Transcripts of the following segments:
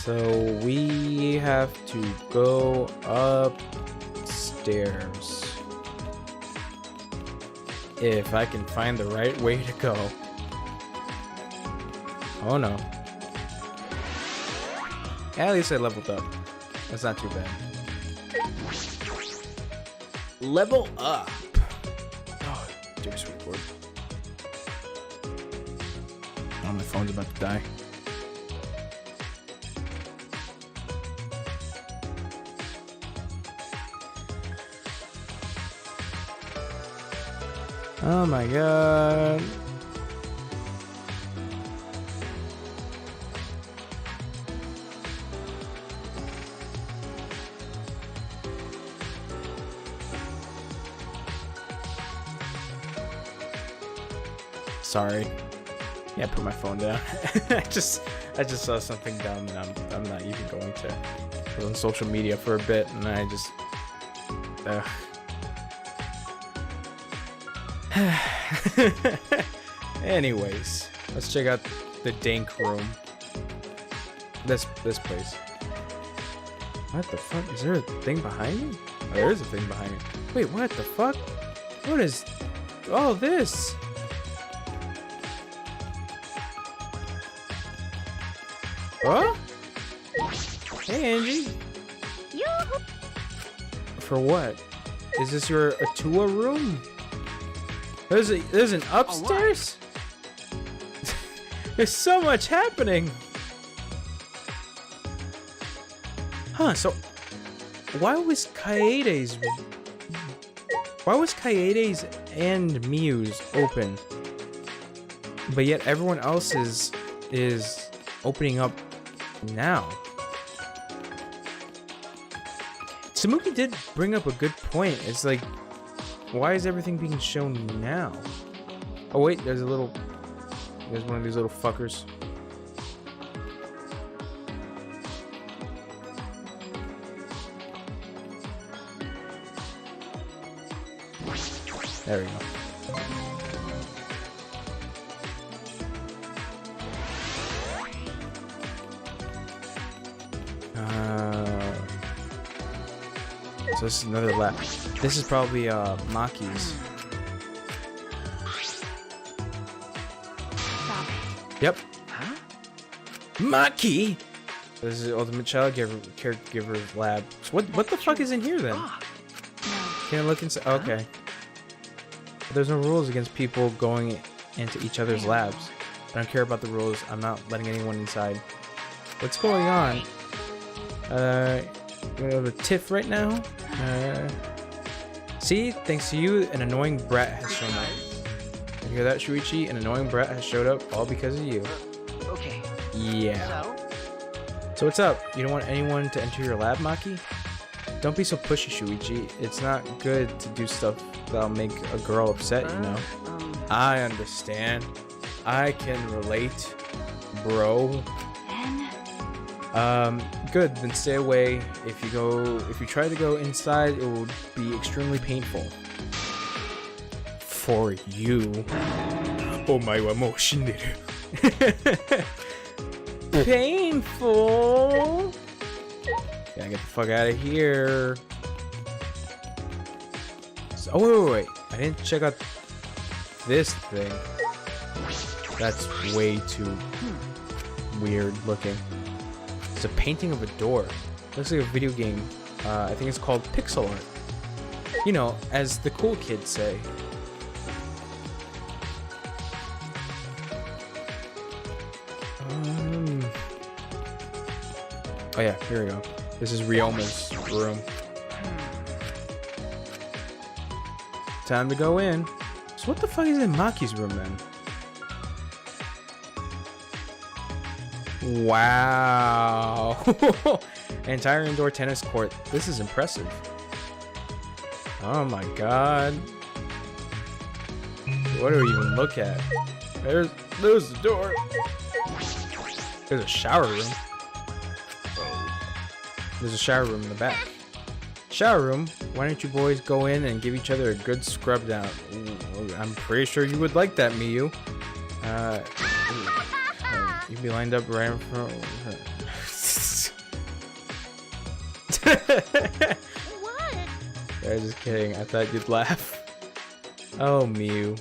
So we have to go upstairs. If I can find the right way to go. Oh no. At least I leveled up. That's not too bad. Level up. Oh, dear sweet Lord. Oh, my phone's about to die. Oh my god. Sorry. Yeah, put my phone down. I just saw something dumb and I'm not even going to. I was on social media for a bit and I just anyways, let's check out the dank room. This place. What the fuck? Is there a thing behind me? Oh, there is a thing behind me. Wait, what the fuck? What is all this? What? Hey, Angie. For what? Is this your Atua room? There's an upstairs? There's so much happening. Huh, so why was Kaede's and Miyu's open? But yet everyone else is opening up now. Samuki did bring up a good point. It's like, why is everything being shown now? Oh wait, there's one of these little fuckers. There we go. So this is another lab. This is probably Maki's. Yep. Huh? Maki. This is Ultimate Child Caregiver's lab. So what the fuck is in here then? Can I look inside? Okay. There's no rules against people going into each other's labs. I don't care about the rules. I'm not letting anyone inside. What's going on? We have a tiff right now. See, thanks to you, an annoying brat has shown up. You hear that, Shuichi? An annoying brat has showed up all because of you. Okay. Yeah. So what's up? You don't want anyone to enter your lab, Maki? Don't be so pushy, Shuichi. It's not good to do stuff that'll make a girl upset, you know. I understand. I can relate, bro. Good, then stay away. If you try to go inside, it will be extremely painful. For you. Oh my wa mou shinderu. Painful. Gotta get the fuck out of here. So, oh wait. I didn't check out this thing. That's way too weird looking. It's a painting of a door. Looks like a video game. I think it's called pixel art. You know, as the cool kids say. Oh yeah, here we go. This is Ryoma's room. Time to go in. So what the fuck is in Maki's room then? Wow. An entire indoor tennis court. This is impressive. Oh my god. What do we even look at? There's the door. There's a shower room. There's a shower room in the back. Shower room? Why don't you boys go in and give each other a good scrub down? Ooh, I'm pretty sure you would like that, Miyu. You'd be lined up right in front of her. What? I'm just kidding. I thought you'd laugh. Oh, Mew.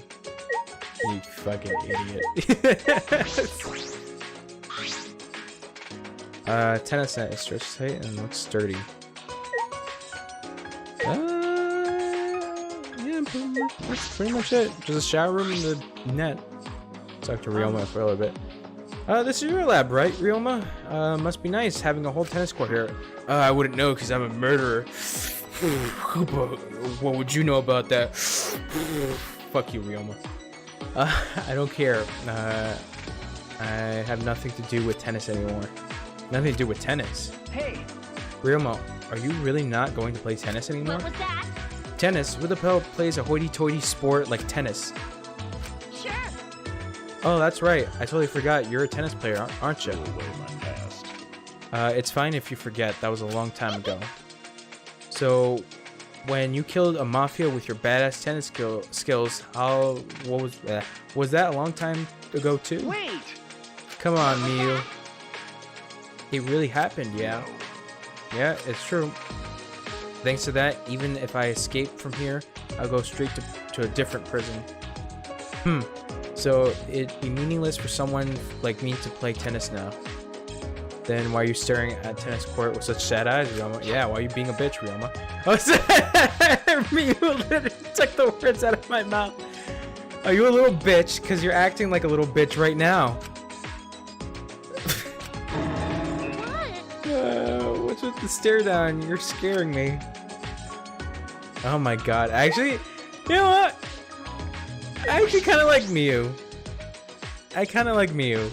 You fucking idiot. Tennis net is stretched tight and looks sturdy. Yeah, that's pretty much it. Just a shower room and the net. Talk to Ryoma for a little bit. This is your lab, right, Ryoma? Must be nice having a whole tennis court here. I wouldn't know because I'm a murderer. What would you know about that? Fuck you, Ryoma. I don't care. I have nothing to do with tennis anymore. Nothing to do with tennis. Hey. Ryoma, are you really not going to play tennis anymore? What was that? Tennis? Who the hell plays a hoity-toity sport like tennis? Sure. Oh, that's right. I totally forgot. You're a tennis player, aren't you? It's fine if you forget. That was a long time ago. So, when you killed a mafia with your badass tennis skills, was that a long time ago too? Wait. Come on, Miu. It really happened, yeah. Yeah, it's true. Thanks to that, even if I escape from here, I'll go straight to a different prison. So it'd be meaningless for someone like me to play tennis now. Then why are you staring at tennis court with such sad eyes, Ryoma? Yeah, why are you being a bitch, Ryoma? Oh, Miu literally took the words out of my mouth. Are you a little bitch? Because you're acting like a little bitch right now. What's with the stare down? You're scaring me. Oh my god. Actually, you know what? I actually kind of like Miu. I kind of like Miu.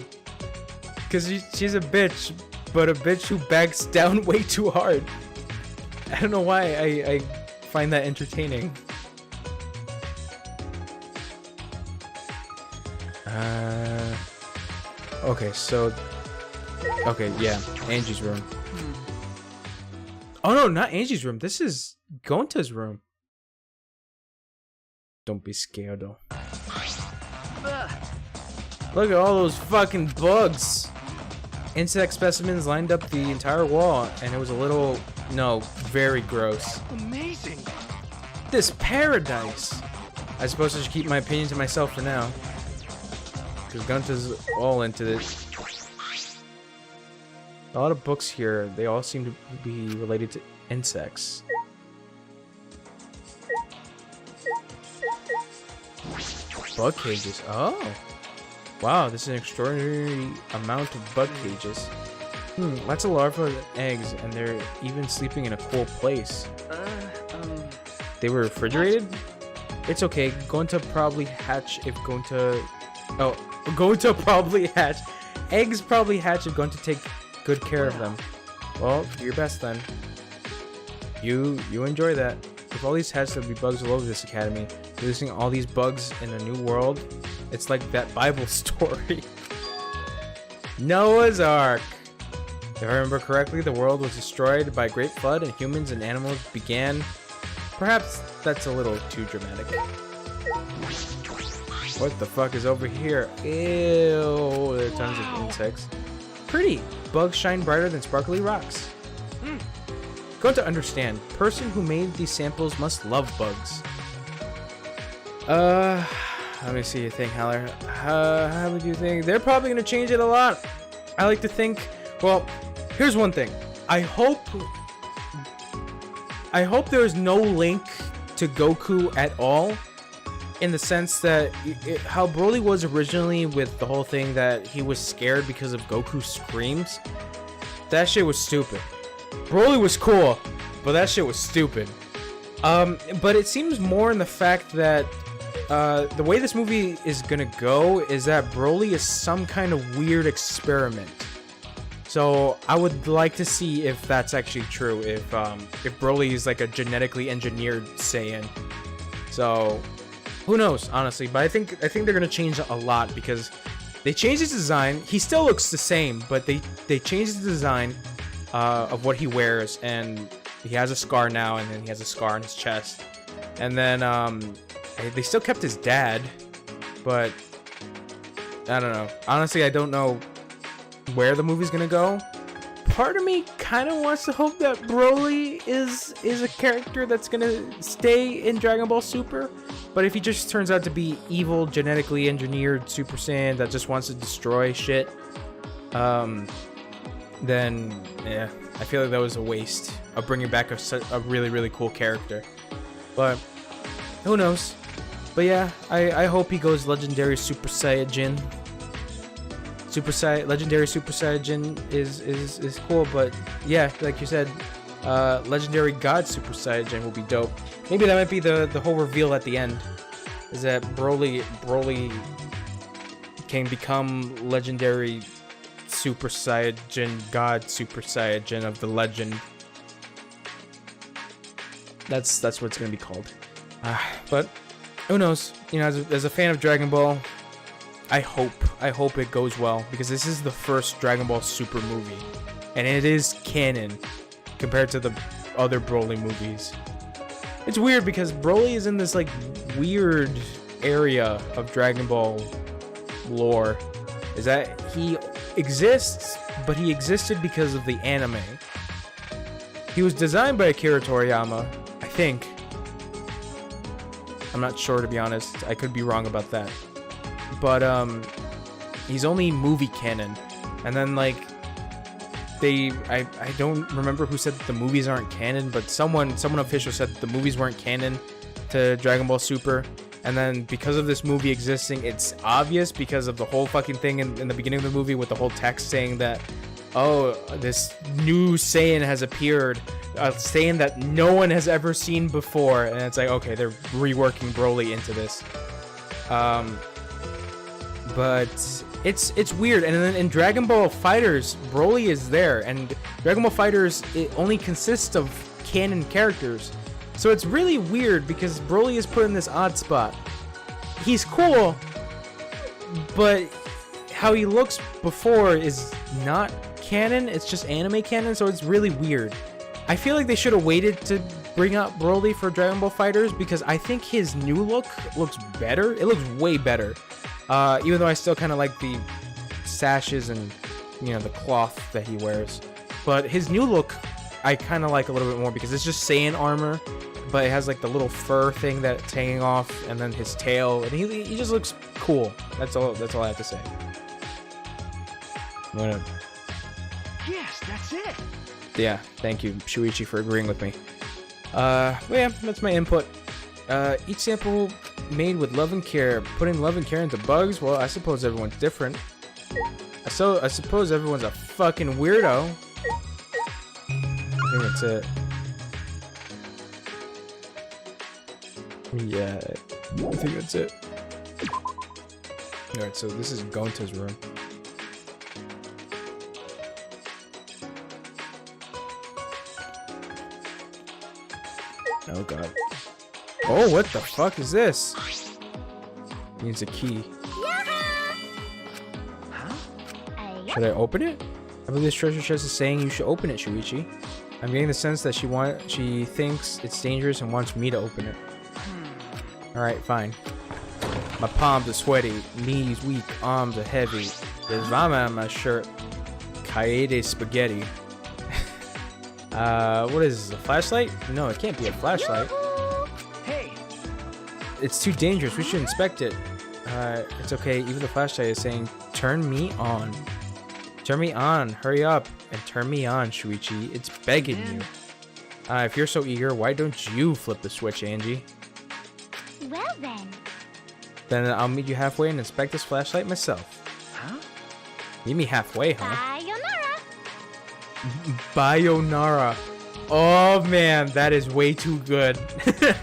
Because she's a bitch, but a bitch who backs down way too hard. I don't know why I find that entertaining. Okay, so... Okay, yeah, Angie's room. Oh no, not Angie's room. This is Gonta's room. Don't be scared though. Look at all those fucking bugs. Insect specimens lined up the entire wall, and it was a little, no, very gross. Amazing. This paradise. I suppose I should keep my opinion to myself for now. Because Gonta's all into this. A lot of books here, they all seem to be related to insects. Bug cages. Oh. Wow, this is an extraordinary amount of bug cages. Lots of larvae and eggs, and they're even sleeping in a cool place. They were refrigerated? It's okay. Gonta probably hatch if Gonta... Oh, Gonta probably hatch. Eggs probably hatch if Gonta take good care of them. Well, do your best then. You enjoy that. If all these hatch, there'll be bugs all over this academy. Releasing all these bugs in a new world. It's like that Bible story. Noah's Ark. If I remember correctly, the world was destroyed by a great flood and humans and animals began. Perhaps that's a little too dramatic. What the fuck is over here? Ew, there are tons of insects. Pretty. Bugs shine brighter than sparkly rocks. Going to understand. Person who made these samples must love bugs. Let me see your thing, Haller. How would you think? They're probably going to change it a lot. I like to think, well, here's one thing. I hope there's no link to Goku at all, in the sense that how Broly was originally with the whole thing that he was scared because of Goku's screams. That shit was stupid. Broly was cool, but that shit was stupid. But it seems more in the fact that the way this movie is gonna go is that Broly is some kind of weird experiment. So I would like to see if that's actually true. If Broly is like a genetically engineered Saiyan. So who knows, honestly. But I think they're gonna change a lot because they changed his design. He still looks the same, but they changed the design of what he wears, and he has a scar now, and then he has a scar on his chest. And then they still kept his dad, but I don't know. Honestly, I don't know where the movie's gonna go. part of me kind of wants to hope that Broly is a character that's gonna stay in Dragon Ball Super. But if he just turns out to be evil, genetically engineered Super Saiyan that just wants to destroy shit, then yeah, I feel like that was a waste of bringing back a really, really cool character. But who knows? But yeah, I hope he goes Legendary Super Saiyajin. Legendary Super Saiyajin is cool, but yeah, like you said, Legendary God Super Saiyajin will be dope. Maybe that might be the whole reveal at the end, is that Broly can become Legendary Super Saiyajin God Super Saiyajin of the legend. That's what it's gonna be called. But who knows? You know, as a fan of Dragon Ball, I hope it goes well, because this is the first Dragon Ball Super movie, and it is canon compared to the other Broly movies. It's weird because Broly is in this like weird area of Dragon Ball lore, is that he exists, but he existed because of the anime. He was designed by Akira Toriyama, I think. I'm not sure, to be honest. I could be wrong about that. But he's only movie canon, and then like I don't remember who said that the movies aren't canon, but someone official said that the movies weren't canon to Dragon Ball Super. And then because of this movie existing, it's obvious because of the whole fucking thing in the beginning of the movie with the whole text saying that, oh, this new Saiyan has appeared, a Saiyan that no one has ever seen before. And it's like, okay, they're reworking Broly into this. But it's weird. And then in Dragon Ball FighterZ, Broly is there, and Dragon Ball FighterZ, it only consists of canon characters. So it's really weird because Broly is put in this odd spot. He's cool, but how he looks before is not canon. It's just anime canon, so it's really weird. I feel like they should have waited to bring out Broly for Dragon Ball FighterZ, because I think his new look looks better. It looks way better. Even though I still kind of like the sashes and, you know, the cloth that he wears. But his new look, I kind of like a little bit more, because it's just Saiyan armor, but it has like the little fur thing that's hanging off, and then his tail, and he just looks cool. That's all I have to say. Yes, that's it. Yeah, thank you, Shuichi, for agreeing with me. Well, yeah, that's my input. Each sample made with love and care. Putting love and care into bugs? Well, I suppose everyone's different. I suppose everyone's a fucking weirdo. I think that's it. Yeah, I think that's it. Alright, so this is Gonta's room. Oh god. Oh, what the fuck is this? Needs a key. Should I open it? I believe this treasure chest is saying you should open it, Shuichi. I'm getting the sense that she thinks it's dangerous and wants me to open it. Alright, fine. My palms are sweaty, knees weak, arms are heavy. There's vomit on my shirt. Kaede spaghetti. What is this, a flashlight? No, it can't be a flashlight. Hey, It's too dangerous, we should inspect it. It's okay, even the flashlight is saying, turn me on. Turn me on, hurry up, and turn me on, Shuichi. It's begging you. If you're so eager, why don't you flip the switch, Angie? Well then. Then I'll meet you halfway and inspect this flashlight myself. huh? Meet me halfway, huh? Sayonara. Bayonara. Oh man, that is way too good.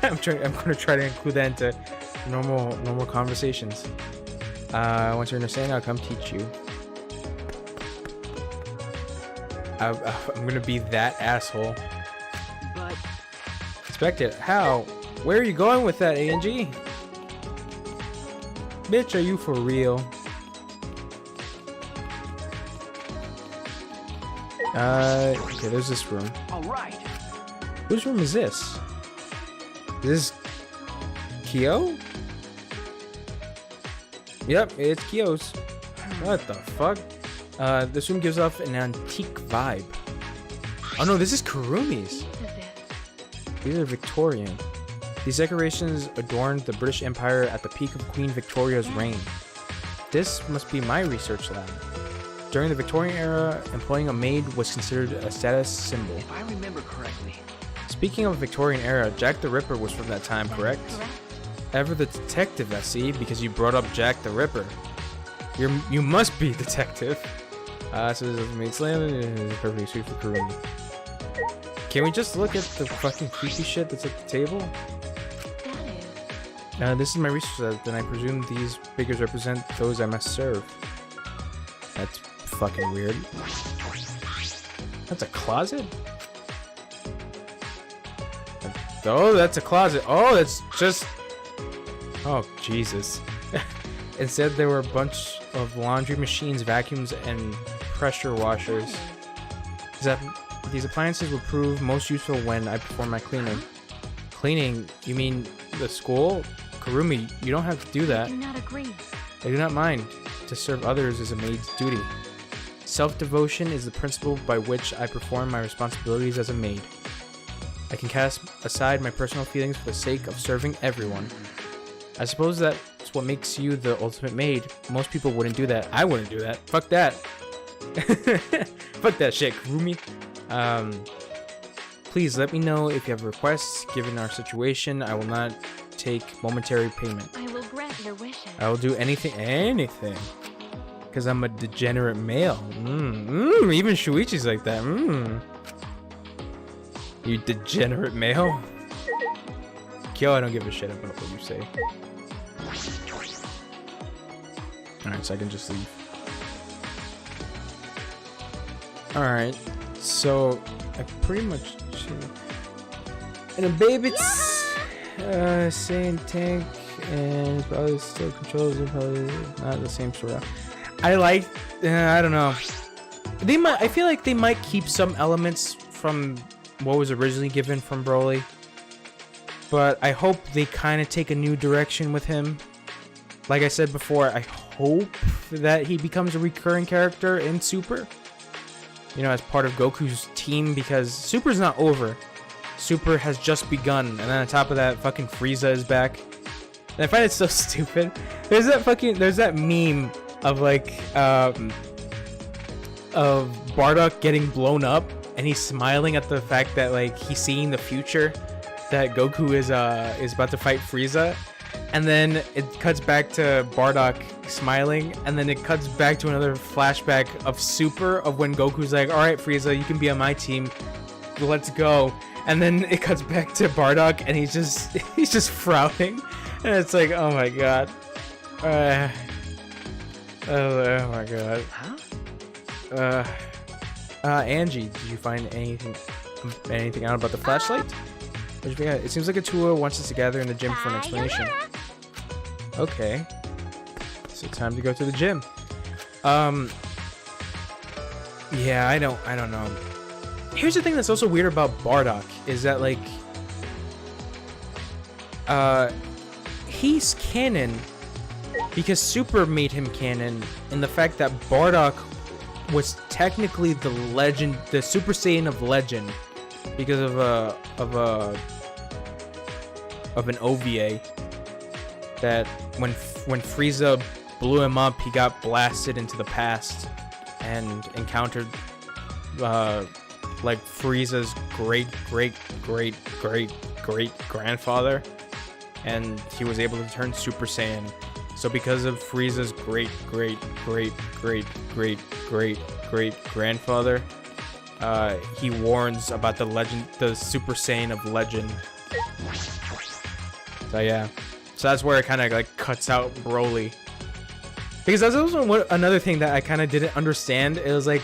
I'm gonna try to include that into normal conversations. Once you understand, I'll come teach you. I'm gonna be that asshole. But Inspect it. How? Where are you going with that, Angie? Bitch, are you for real? Okay, there's this room. all right. Whose room is this? Is this Kyo? Yep, it's Kyo's. What the fuck? This room gives off an antique vibe. Oh no, this is Kurumi's. These are Victorian. These decorations adorned the British Empire at the peak of Queen Victoria's reign. This must be my research lab. During the Victorian era, employing a maid was considered a status symbol. If I remember correctly. Speaking of Victorian era, Jack the Ripper was from that time, correct? Ever the detective, I see, because you brought up Jack the Ripper. You must be detective. So this is made slam is perfectly suited for Kurumi. Can we just look at the fucking creepy shit that's at the table? This is my research lab, then I presume these figures represent those I must serve. That's fucking weird. That's a closet? Oh, that's a closet. Oh, that's just... Oh, Jesus. Instead, there were a bunch of laundry machines, vacuums, and pressure washers. These appliances will prove most useful when I perform my cleaning. Cleaning? You mean the school? Kurumi, you don't have to do that. I do not agree. I do not mind. To serve others is a maid's duty. Self-devotion is the principle by which I perform my responsibilities as a maid. I can cast aside my personal feelings for the sake of serving everyone. I suppose that's what makes you the ultimate maid. Most people wouldn't do that. I wouldn't do that. Fuck that. Fuck that shit, Kurumi. Please let me know if you have requests. Given our situation, I will not take momentary payment. I will grant your wishes. I will do anything. Because I'm a degenerate male. Even Shuichi's like that. You degenerate male. Kyo, I don't give a shit about what you say. Alright, so I can just leave. Alright, so I pretty much... And a baby's same tank, and probably still controls it, probably not the same sort of... I don't know. I feel like they might keep some elements from what was originally given from Broly. But I hope they kind of take a new direction with him. Like I said before, I hope that he becomes a recurring character in Super. You know, as part of Goku's team, because Super's not over. Super has just begun, and then on top of that, fucking Frieza is back. And I find it so stupid. There's that meme of like, of Bardock getting blown up, and he's smiling at the fact that like he's seeing the future, that Goku is about to fight Frieza, and then it cuts back to Bardock smiling, and then it cuts back to another flashback of Super, of when Goku's like, "All right, Frieza, you can be on my team, let's go." And then it cuts back to Bardock, and he's just frowning, and it's like, oh my god, oh my god. Angie, did you find anything out about the flashlight? What'd you think? It seems like Atua wants us to gather in the gym for an explanation. Okay. So time to go to the gym. Yeah, I don't know. Here's the thing that's also weird about Bardock is that like he's canon because Super made him canon in the fact that Bardock was technically the legend, the Super Saiyan of legend, because of an OVA that when Frieza blew him up, he got blasted into the past and encountered like Frieza's great grandfather, and he was able to turn Super Saiyan. So because of Frieza's great grandfather, he warns about the Super Saiyan of legend. So yeah, so that's where it kind of like cuts out Broly. Because that's also another thing that I kind of didn't understand. It was like,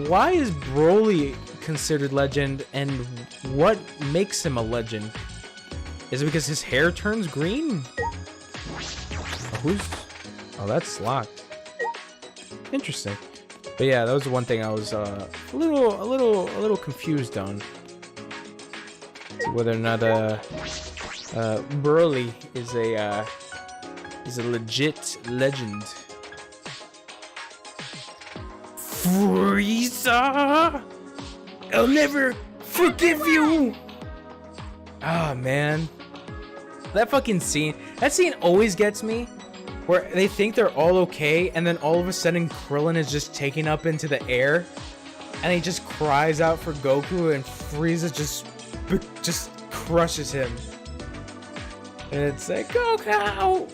why is Broly considered legend, and what makes him a legend? Is it because his hair turns green? Oh, that's locked. Interesting. But yeah, that was the one thing I was a little confused on. See whether or not Broly is a legit legend. Frieza! I'll never forgive you. Oh man, that fucking scene. That scene always gets me, where they think they're all okay, and then all of a sudden Krillin is just taken up into the air, and he just cries out for Goku, and Frieza just crushes him. And it's like, Goku!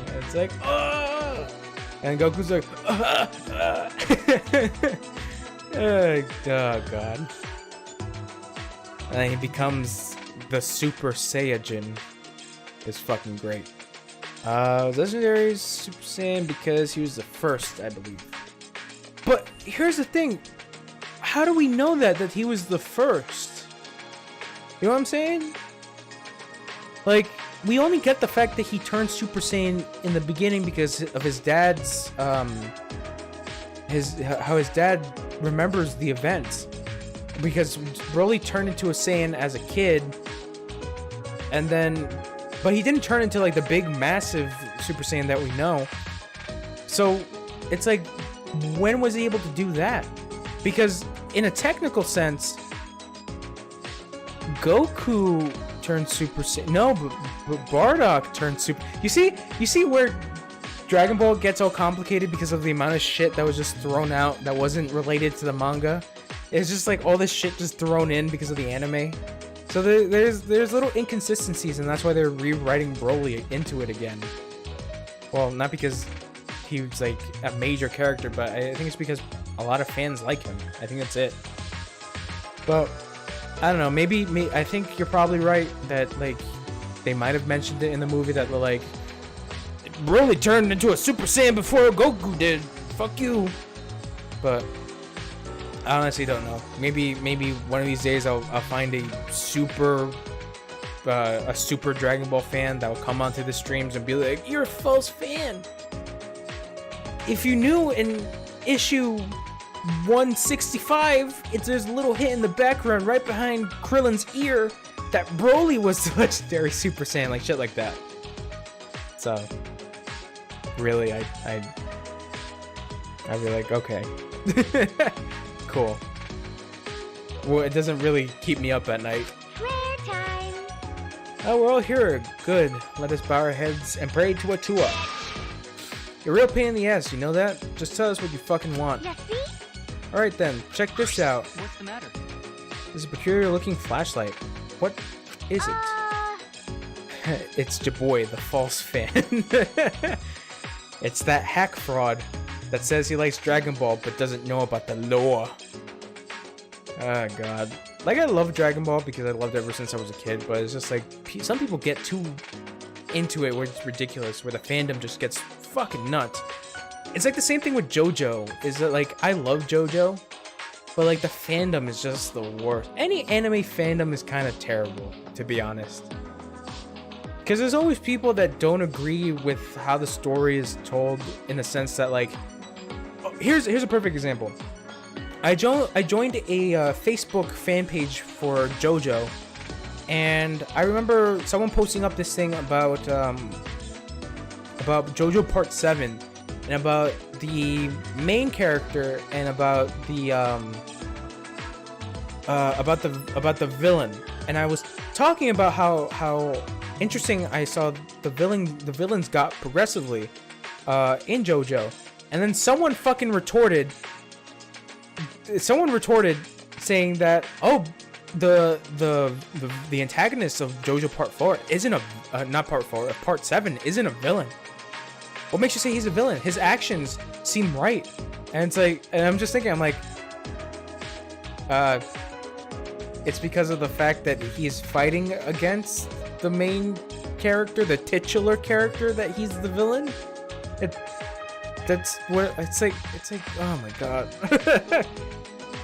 And it's like, oh! And Goku's like, oh god. And then he becomes the Super Saiyajin. It's fucking great. Legendary Super Saiyan because he was the first, I believe. But here's the thing. How do we know that he was the first? You know what I'm saying? Like, we only get the fact that he turned Super Saiyan in the beginning because of his dad's, how his dad remembers the events. Because Broly turned into a Saiyan as a kid, and then, but he didn't turn into like the big massive Super Saiyan that we know. So it's like, when was he able to do that? Because in a technical sense, Goku turned Super Saiyan. No, but Bardock turned Super. You see where Dragon Ball gets all complicated because of the amount of shit that was just thrown out that wasn't related to the manga. It's just like all this shit just thrown in because of the anime. So there's little inconsistencies, and that's why they're rewriting Broly into it again. Well, not because he was like a major character, but I think it's because a lot of fans like him. I think that's it. But I don't know. Maybe I think you're probably right that like they might have mentioned it in the movie that like Broly turned into a Super Saiyan before Goku did. Fuck you. But I honestly don't know. Maybe one of these days I'll find a super Dragon Ball fan that will come onto the streams and be like, "You're a false fan. If you knew in issue 165, there's a little hit in the background right behind Krillin's ear that Broly was the legendary Super Saiyan," like shit like that. So really, I'd be like, okay. Cool. Well, it doesn't really keep me up at night. Prayer time. Oh, we're all here. Good. Let us bow our heads and pray to Atua. You're a real pain in the ass, you know that? Just tell us what you fucking want. You see? Alright then, check this out. What's the matter? This is a peculiar looking flashlight. What is it? It's your boy, the false fan. It's that hack fraud that says he likes Dragon Ball but doesn't know about the lore. Oh god. Like, I love Dragon Ball because I loved it ever since I was a kid, but it's just like, some people get too into it where it's ridiculous, where the fandom just gets fucking nuts. It's like the same thing with JoJo, is that like, I love JoJo, but like the fandom is just the worst. Any anime fandom is kind of terrible, to be honest. Because there's always people that don't agree with how the story is told, in the sense that like, here's a perfect example. I joined a Facebook fan page for JoJo, and I remember someone posting up this thing about JoJo Part 7, and about the main character, and about the villain. And I was talking about how interesting I saw the villains got progressively in JoJo, and then someone retorted saying that, oh, the antagonist of JoJo Part 4 isn't not Part 4, Part 7 isn't a villain. What makes you say he's a villain? His actions seem right. And it's like, and I'm just thinking, I'm like, it's because of the fact that he's fighting against the main character, the titular character, that he's the villain. That's what it's like. It's like, oh my god.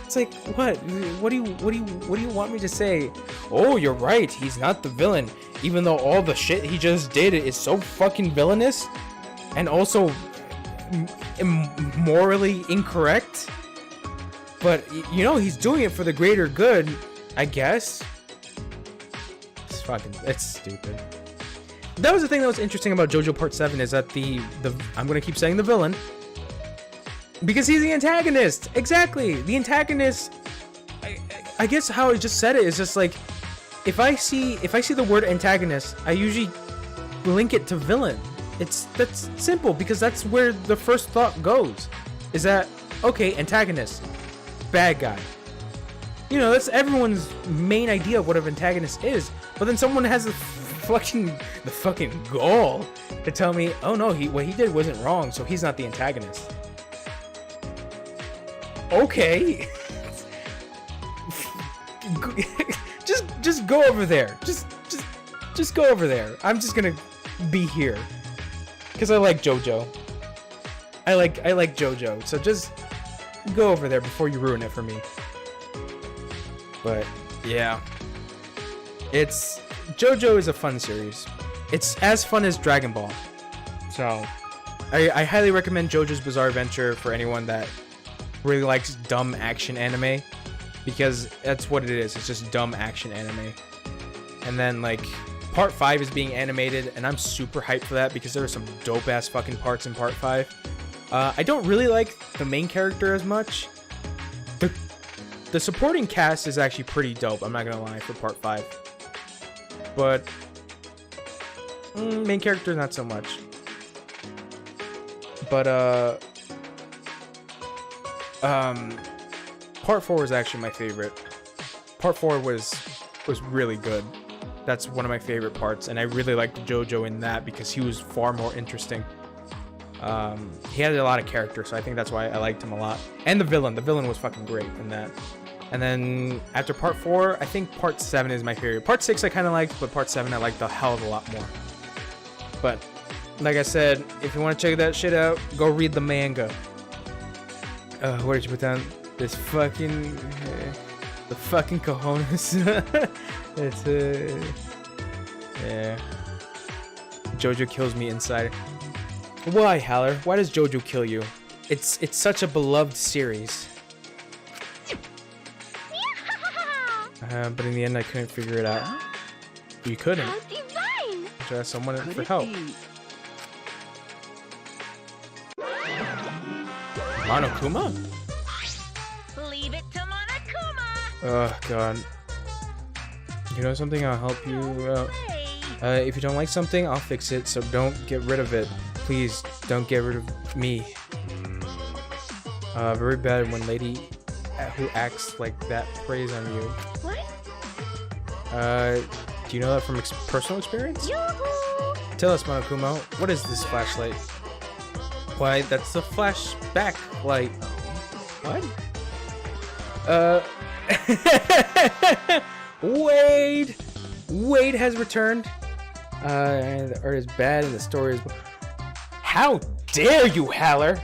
It's like, what do you want me to say? Oh, you're right, he's not the villain, even though all the shit he just did is so fucking villainous and also morally incorrect. But you know, he's doing it for the greater good, I guess. It's stupid. That was the thing that was interesting about JoJo Part 7, is that the I'm gonna keep saying the villain, because he's the antagonist. Exactly. The antagonist I guess how I just said it is just like, if I see the word antagonist, I usually link it to villain. That's simple, because that's where the first thought goes. Is that, okay, antagonist, bad guy. You know, that's everyone's main idea of what an antagonist is. But then someone has the fucking gall to tell me, oh no, what he did wasn't wrong, so he's not the antagonist. Okay. just go over there. Just go over there. I'm just gonna be here because I like JoJo. I like JoJo. So just go over there before you ruin it for me. But yeah, JoJo is a fun series. It's as fun as Dragon Ball. So I highly recommend JoJo's Bizarre Adventure for anyone that really likes dumb action anime, because that's what it is. It's just dumb action anime. And then like part 5 is being animated, and I'm super hyped for that because there are some dope ass fucking parts in part 5. I don't really like the main character as much. The supporting cast is actually pretty dope, I'm not gonna lie, for part 5. But main character not so much. But part 4 is actually my favorite. Part 4 was really good. That's one of my favorite parts, and I really liked JoJo in that because he was far more interesting. He had a lot of character, so I think that's why I liked him a lot. And the villain was fucking great in that. And then after part 4, I think part 7 is my favorite. Part 6 I kind of liked, but part 7 I liked a hell of a lot more. But like I said, if you want to check that shit out, go read the manga. What did you put down? This fucking the fucking cojones. It's yeah. JoJo kills me inside. Why, Haller? Why does JoJo kill you? It's such a beloved series. But in the end, I couldn't figure it out. You couldn't. How divine! To ask someone for help. Monokuma? Leave it to Monokuma! Oh god. You know something? I'll help you out. If you don't like something, I'll fix it, so don't get rid of it. Please, don't get rid of me. Very bad when lady who acts like that preys on you. What? Do you know that from personal experience? Yoo-hoo! Tell us, Monokuma, what is this flashlight? Why, that's the flashback light. What? Wade has returned. And the art is bad and the story is... How dare you, Haller?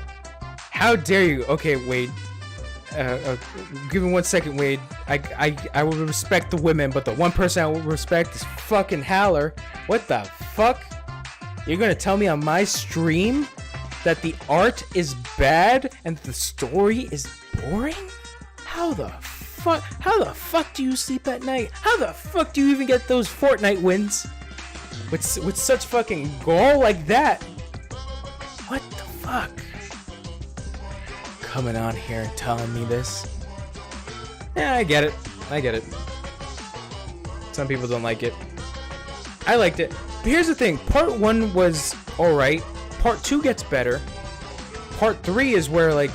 How dare you? Okay, Wade. Give me 1 second, Wade. I will respect the women, but the one person I will respect is fucking Haller. What the fuck? You're gonna tell me on my stream that the art is bad and the story is boring? How the fuck do you sleep at night? How the fuck do you even get those Fortnite wins? With such fucking goal like that? What the fuck? Coming on here and telling me this? Yeah, I get it. Some people don't like it. I liked it. But here's the thing. Part 1 was alright. Part 2 gets better. Part 3 is where, like...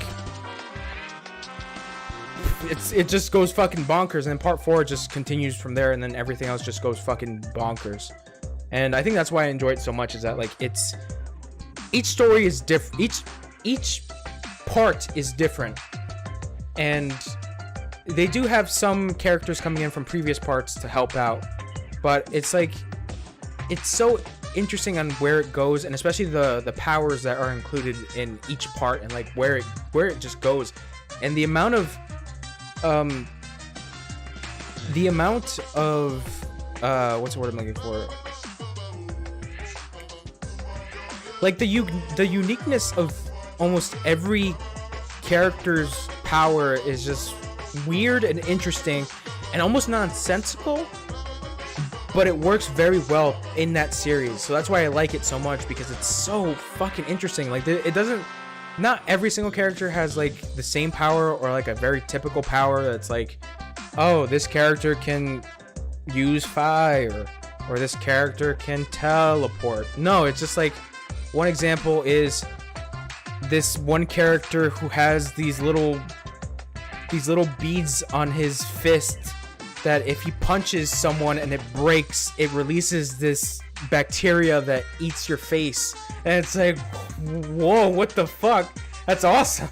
It just goes fucking bonkers. And then part 4 just continues from there. And then everything else just goes fucking bonkers. And I think that's why I enjoy it so much. Is that, like, it's... Each story is different. Each part is different. And... they do have some characters coming in from previous parts to help out, but it's like, it's so interesting on where it goes, and especially the powers that are included in each part, and like where it just goes, and the amount of what's the word I'm looking for? Like the uniqueness of almost every character's power is just weird and interesting and almost nonsensical, but it works very well in that series. So that's why I like it so much, because it's so fucking interesting. Like it doesn't, not every single character has like the same power or like a very typical power that's like oh, this character can use fire, or this character can teleport. No, it's just like, one example is this one character who has these little beads on his fist that if he punches someone and it breaks, it releases this bacteria that eats your face. And it's like, whoa, what the fuck? That's awesome.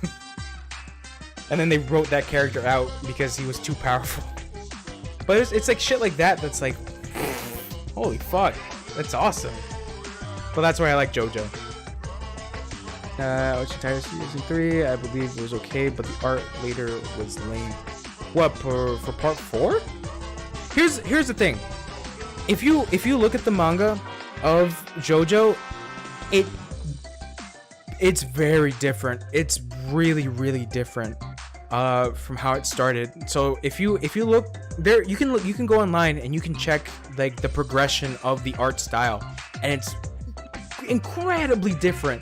And then they wrote that character out because he was too powerful. But it's like shit like that that's like, holy fuck, that's awesome. But that's why I like JoJo. Ocean Tiger Season 3, I believe it was okay, but the art later was lame. What, for part 4? Here's the thing. If you look at the manga of JoJo, it's very different. It's really different from how it started. So if you look there, you can go online and you can check like the progression of the art style, and it's incredibly different.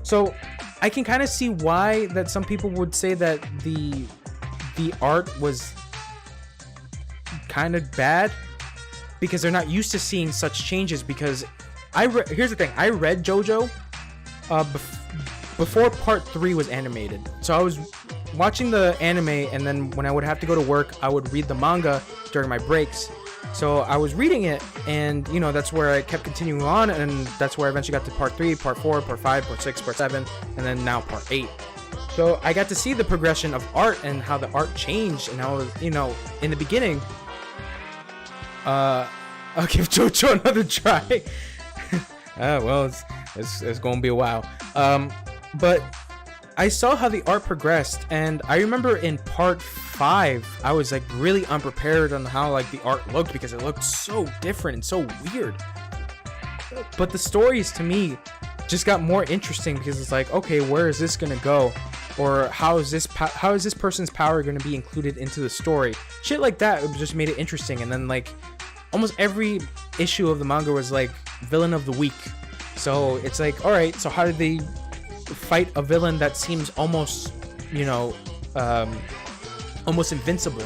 So I can kind of see why that some people would say that the art was kind of bad, because they're not used to seeing such changes. Because here's the thing, I read JoJo before part 3 was animated. So I was watching the anime, and then when I would have to go to work, I would read the manga during my breaks. So I was reading it, and you know, that's where I kept continuing on, and that's where I eventually got to part 3, part 4, part 5, part 6, part 7, and then now part 8. So I got to see the progression of art and how the art changed, and how, you know, in the beginning, I'll give JoJo another try. Well, it's gonna be a while. But I saw how the art progressed, and I remember in part 5, I was like really unprepared on how like the art looked, because it looked so different and so weird. But the stories to me just got more interesting, because it's like, okay, where is this gonna go? Or how is this person's power going to be included into the story? Shit like that just made it interesting. And then like almost every issue of the manga was like villain of the week. So it's like, all right, so how did they fight a villain that seems almost, you know, almost invincible?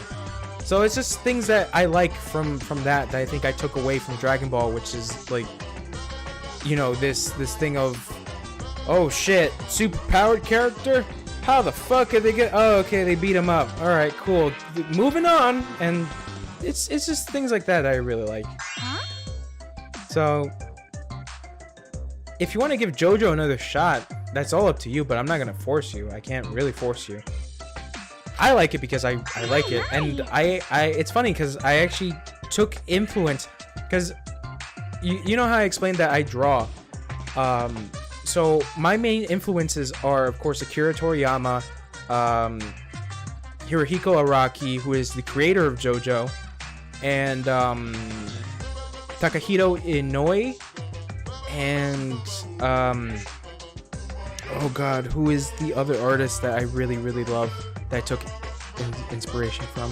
So it's just things that I like from that I think I took away from Dragon Ball, which is like, you know, this thing of, oh shit, super powered character. How the fuck did they get? Oh, okay, they beat him up. All right, cool. Moving on, and it's just things like that I really like. Huh? So, if you want to give JoJo another shot, that's all up to you. But I'm not gonna force you. I can't really force you. I like it because I like it, and I it's funny because I actually took influence, because you know how I explained that I draw. So my main influences are, of course, Akira Toriyama, Hirohiko Araki, who is the creator of JoJo, and Takahito Inoue, and oh god, who is the other artist that I really love that I took inspiration from?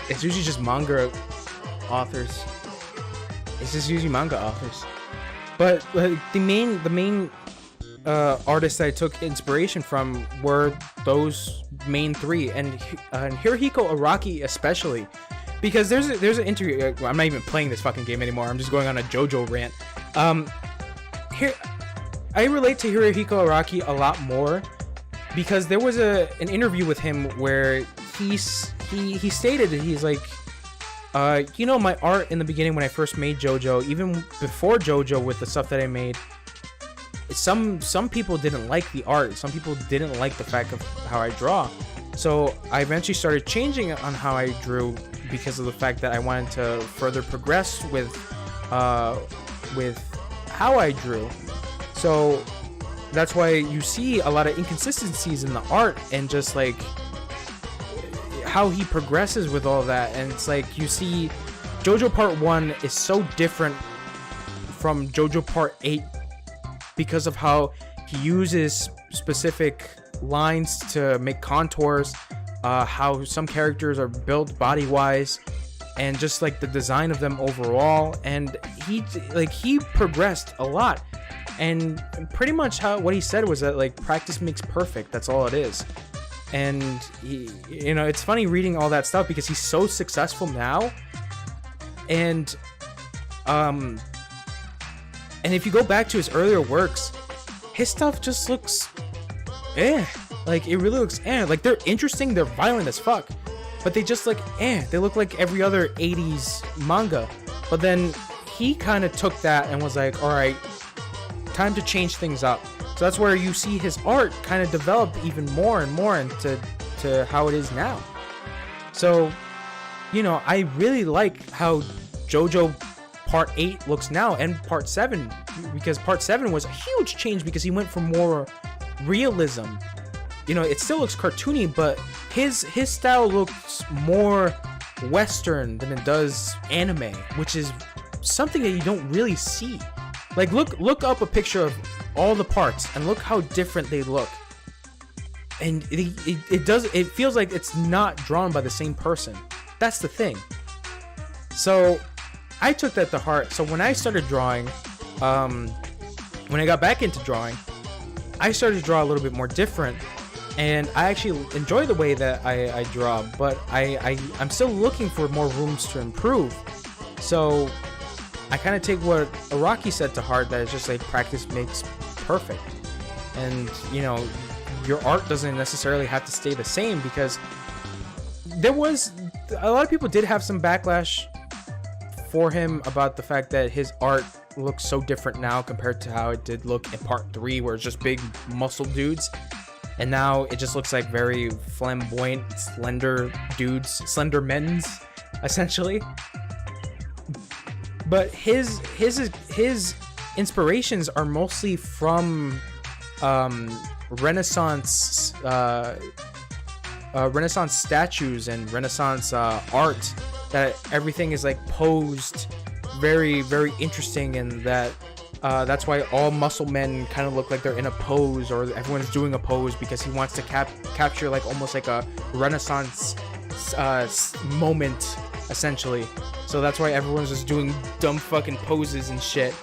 It's usually just manga authors. It's just usually manga authors. But the main artists that I took inspiration from were those main 3, and Hirohiko Araki especially, because there's an interview. I'm not even playing this fucking game anymore. I'm just going on a JoJo rant. Here, I relate to Hirohiko Araki a lot more, because there was an interview with him where he stated that he's like, you know, my art in the beginning when I first made JoJo, even before JoJo with the stuff that I made, some people didn't like the art. Some people didn't like the fact of how I draw. So I eventually started changing on how I drew, because of the fact that I wanted to further progress with how I drew. So that's why you see a lot of inconsistencies in the art, and just like how he progresses with all that. And it's like, you see JoJo Part 1 is so different from JoJo Part 8 because of how he uses specific lines to make contours, how some characters are built body wise, and just like the design of them overall. And he progressed a lot. And pretty much what he said was that like practice makes perfect. That's all it is. And he, you know, it's funny reading all that stuff because he's so successful now. And if you go back to his earlier works, his stuff just looks like it really looks like they're interesting, they're violent as fuck, but they just like they look like every other 80s manga. But then he kind of took that and was like, all right, time to change things up. So that's where you see his art kind of develop even more and more into how it is now. So, you know, I really like how JoJo Part 8 looks now, and Part 7, because Part 7 was a huge change because he went for more realism. You know, it still looks cartoony, but his style looks more Western than it does anime, which is something that you don't really see. Like, look up a picture of all the parts and look how different they look. And it feels like it's not drawn by the same person. That's the thing. So I took that to heart. So when I started drawing, when I got back into drawing, I started to draw a little bit more different. And I actually enjoy the way that I draw, but I'm still looking for more rooms to improve. So I kind of take what Araki said to heart, that it's just like practice makes perfect. And, you know, your art doesn't necessarily have to stay the same, because there was a lot of people did have some backlash for him about the fact that his art looks so different now compared to how it did look in Part 3, where it's just big muscle dudes. And now it just looks like very flamboyant, slender dudes, slender men's, essentially. But his inspirations are mostly from Renaissance Renaissance statues and Renaissance art. That everything is like posed very, very interesting, and that's why all muscle men kind of look like they're in a pose, or everyone's doing a pose, because he wants to capture like almost like a Renaissance moment, essentially. So that's why everyone's just doing dumb fucking poses and shit.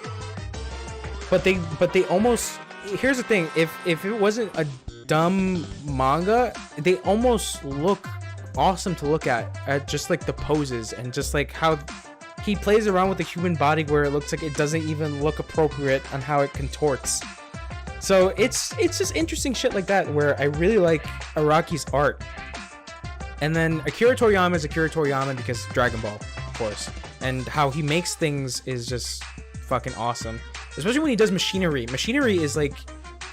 But they almost, here's the thing, if it wasn't a dumb manga, they almost look awesome to look at just like the poses and just like how he plays around with the human body, where it looks like it doesn't even look appropriate on how it contorts. So it's just interesting shit like that, where I really like Araki's art. And then Akira Toriyama is Akira Toriyama because Dragon Ball, of course, and how he makes things is just fucking awesome, especially when he does machinery. Machinery is like,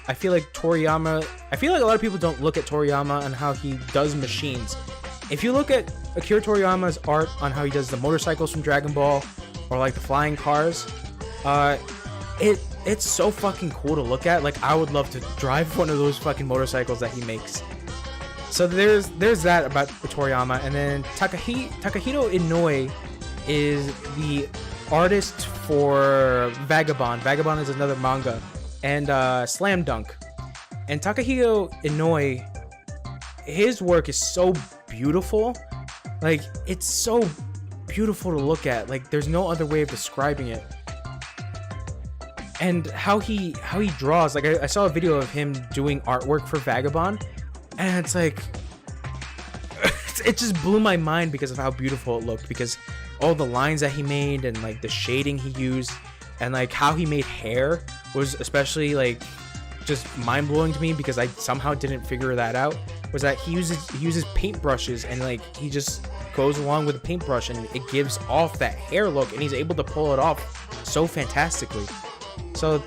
I feel like a lot of people don't look at Toriyama and how he does machines. If you look at Akira Toriyama's art on how he does the motorcycles from Dragon Ball, or like the flying cars, it's so fucking cool to look at. Like, I would love to drive one of those fucking motorcycles that he makes. So there's that about Toriyama. And then Takahito Inoue is the artist for Vagabond. Vagabond is another manga, and Slam Dunk. And Takahito Inoue, his work is so beautiful. Like, it's so beautiful to look at. Like, there's no other way of describing it. And how he draws, like, I saw a video of him doing artwork for Vagabond, and it's like it just blew my mind because of how beautiful it looked, because all the lines that he made and like the shading he used, and like how he made hair was especially like just mind-blowing to me, because I somehow didn't figure that out. Was that he uses paintbrushes, and like he just goes along with the paintbrush and it gives off that hair look, and he's able to pull it off so fantastically. So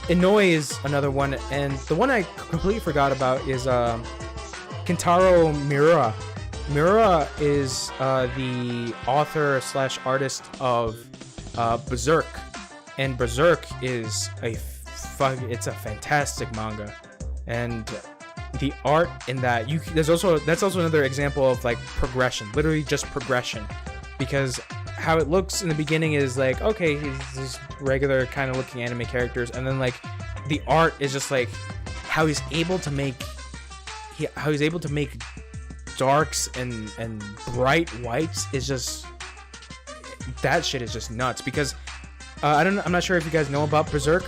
Inoue is another one, and the one I completely forgot about is Kentaro Miura. Miura is the author / artist of Berserk, and Berserk is it's a fantastic manga, and the art in that that's also another example of like progression, literally just progression, because how it looks in the beginning is like, okay, he's these regular kind of looking anime characters, and then like the art is just like how he's able to make darks and bright whites is just, that shit is just nuts, because I'm not sure if you guys know about Berserk,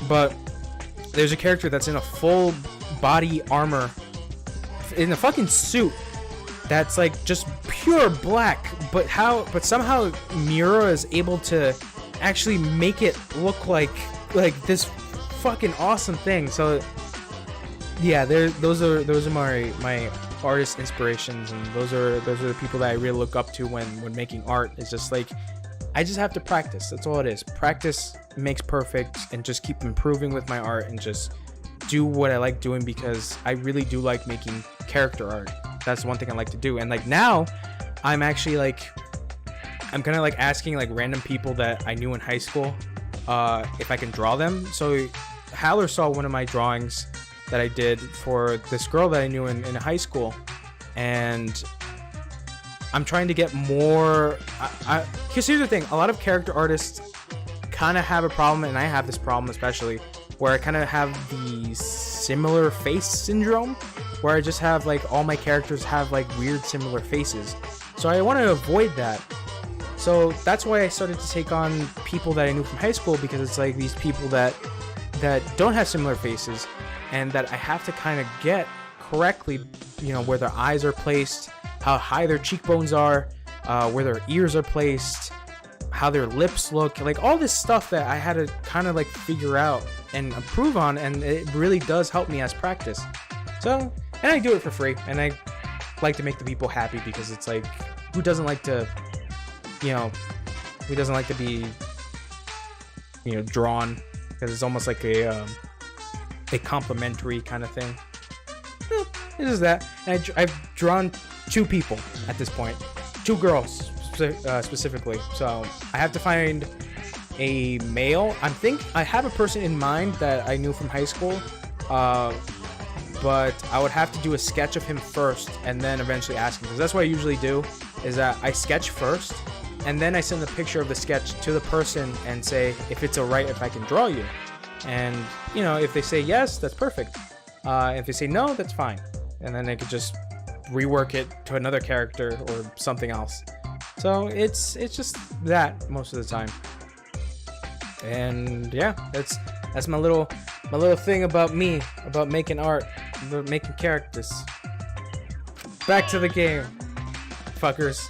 but there's a character that's in a full body armor, in a fucking suit, that's like just pure black. But somehow Miura is able to actually make it look like this fucking awesome thing. So yeah, those are my artist inspirations, and those are the people that I really look up to when making art. It's just like, I just have to practice. That's all it is. Practice makes perfect, and just keep improving with my art and just do what I like doing, because I really do like making character art. That's one thing I like to do. And like now I'm actually like, I'm kind of like asking like random people that I knew in high school if I can draw them. So Haller saw one of my drawings that I did for this girl that I knew in high school, and I'm trying to get more. Here's the thing: a lot of character artists kind of have a problem, and I have this problem especially, where I kind of have the similar face syndrome, where I just have like all my characters have like weird similar faces. So I want to avoid that. So that's why I started to take on people that I knew from high school, because it's like these people that don't have similar faces, and that I have to kind of get correctly, you know, where their eyes are placed, how high their cheekbones are, where their ears are placed, how their lips look, like all this stuff that I had to kind of like figure out and improve on, and it really does help me as practice. So, and I do it for free, and I like to make the people happy, because it's like, who doesn't like to, you know, who doesn't like to be, you know, drawn, because it's almost like a complimentary kind of thing. It is that. And I've drawn 2 people at this point, 2 girls specifically. So I have to find a male. I have a person in mind that I knew from high school, but I would have to do a sketch of him first, and then eventually ask him, because that's what I usually do, is that I sketch first, and then I send a picture of the sketch to the person and say if it's alright if I can draw you. And you know, if they say yes, that's perfect. If they say no, that's fine, and then I could just rework it to another character or something else. So it's just that most of the time. And yeah, that's my little thing about me, about making art, about making characters. Back to the game, fuckers.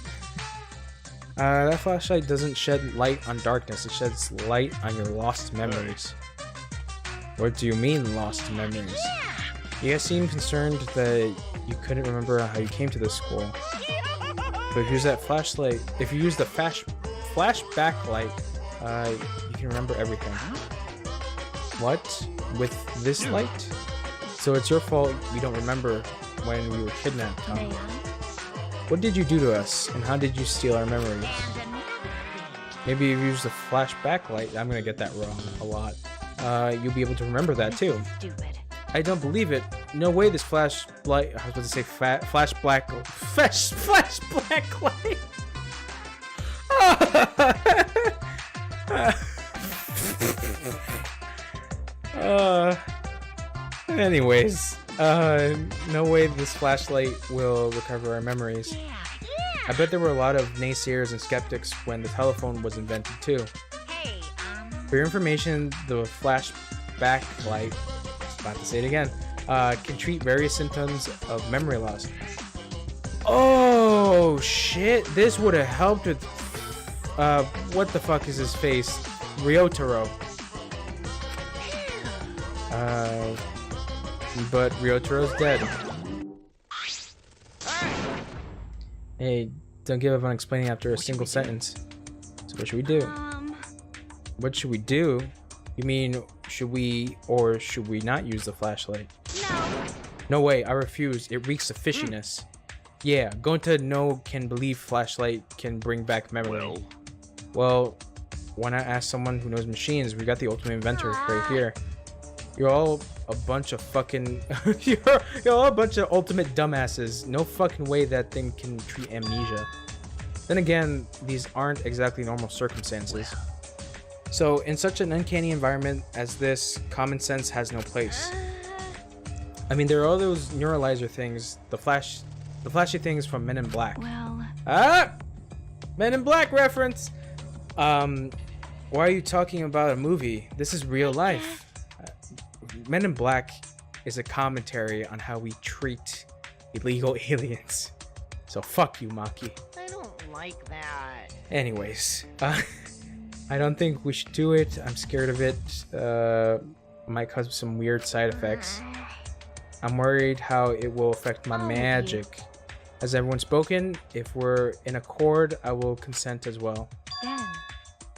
That flashlight doesn't shed light on darkness, it sheds light on your lost memories. What do you mean, lost memories? You guys seem concerned that you couldn't remember how you came to this school. But if you use that flashlight, if you use the flashback light, you can remember everything. What? With this light? So it's your fault you don't remember when we were kidnapped, huh? What did you do to us, and how did you steal our memories? Maybe if you use the flashback light, I'm gonna get that wrong a lot. You'll be able to remember that too. I don't believe it. No way this flashlight. I was about to say flash black light. Anyways, no way this flashlight will recover our memories. I bet there were a lot of naysayers and skeptics when the telephone was invented too. For your information, the flashback light, about to say it again, can treat various symptoms of memory loss. Oh shit, this would have helped with what the fuck is his face? Ryotaro. But Ryotaro's dead. Hey, don't give up on explaining after a single sentence. So what should we do? What should we do? You mean, should we or should we not use the flashlight? No. No way, I refuse. It reeks of fishiness. Yeah, going to no can believe flashlight can bring back memory. Well, why not ask someone who knows machines? We got the ultimate inventor right here. You're all a bunch of fucking you're all a bunch of ultimate dumbasses. No fucking way that thing can treat amnesia. Then again, these aren't exactly normal circumstances. So in such an uncanny environment as this, common sense has no place. I mean, there are all those neuralizer things, the flashy things from Men in Black. Well. Men in Black reference. Why are you talking about a movie? This is real life. Men in Black is a commentary on how we treat illegal aliens. So fuck you, Maki. I don't like that. Anyways, I don't think we should do it. I'm scared of it. Might cause some weird side effects. I'm worried how it will affect my magic. Has everyone spoken? If we're in accord, I will consent as well. Then.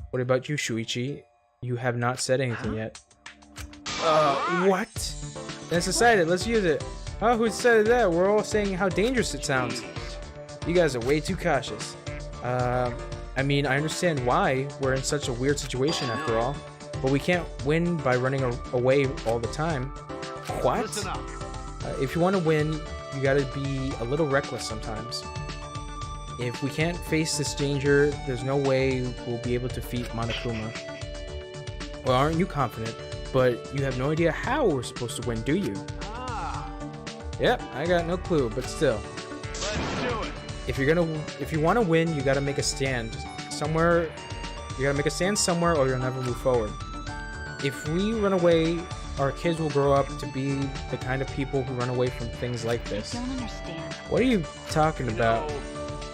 What about you, Shuichi? You have not said anything yet. What? That's decided. Let's use it. Oh, who said that? We're all saying how dangerous it sounds. You guys are way too cautious. I mean, I understand why. We're in such a weird situation after all. But we can't win by running away all the time. What? If you want to win, you gotta be a little reckless sometimes. If we can't face this danger, there's no way we'll be able to defeat Monokuma. Well, aren't you confident? But you have no idea how we're supposed to win, do you? Yep, I got no clue, but still. Let's do it. If you want to win, you gotta make a stand somewhere. You gotta make a stand somewhere, or you'll never move forward. If we run away, our kids will grow up to be the kind of people who run away from things like this. I don't understand. What are you talking about?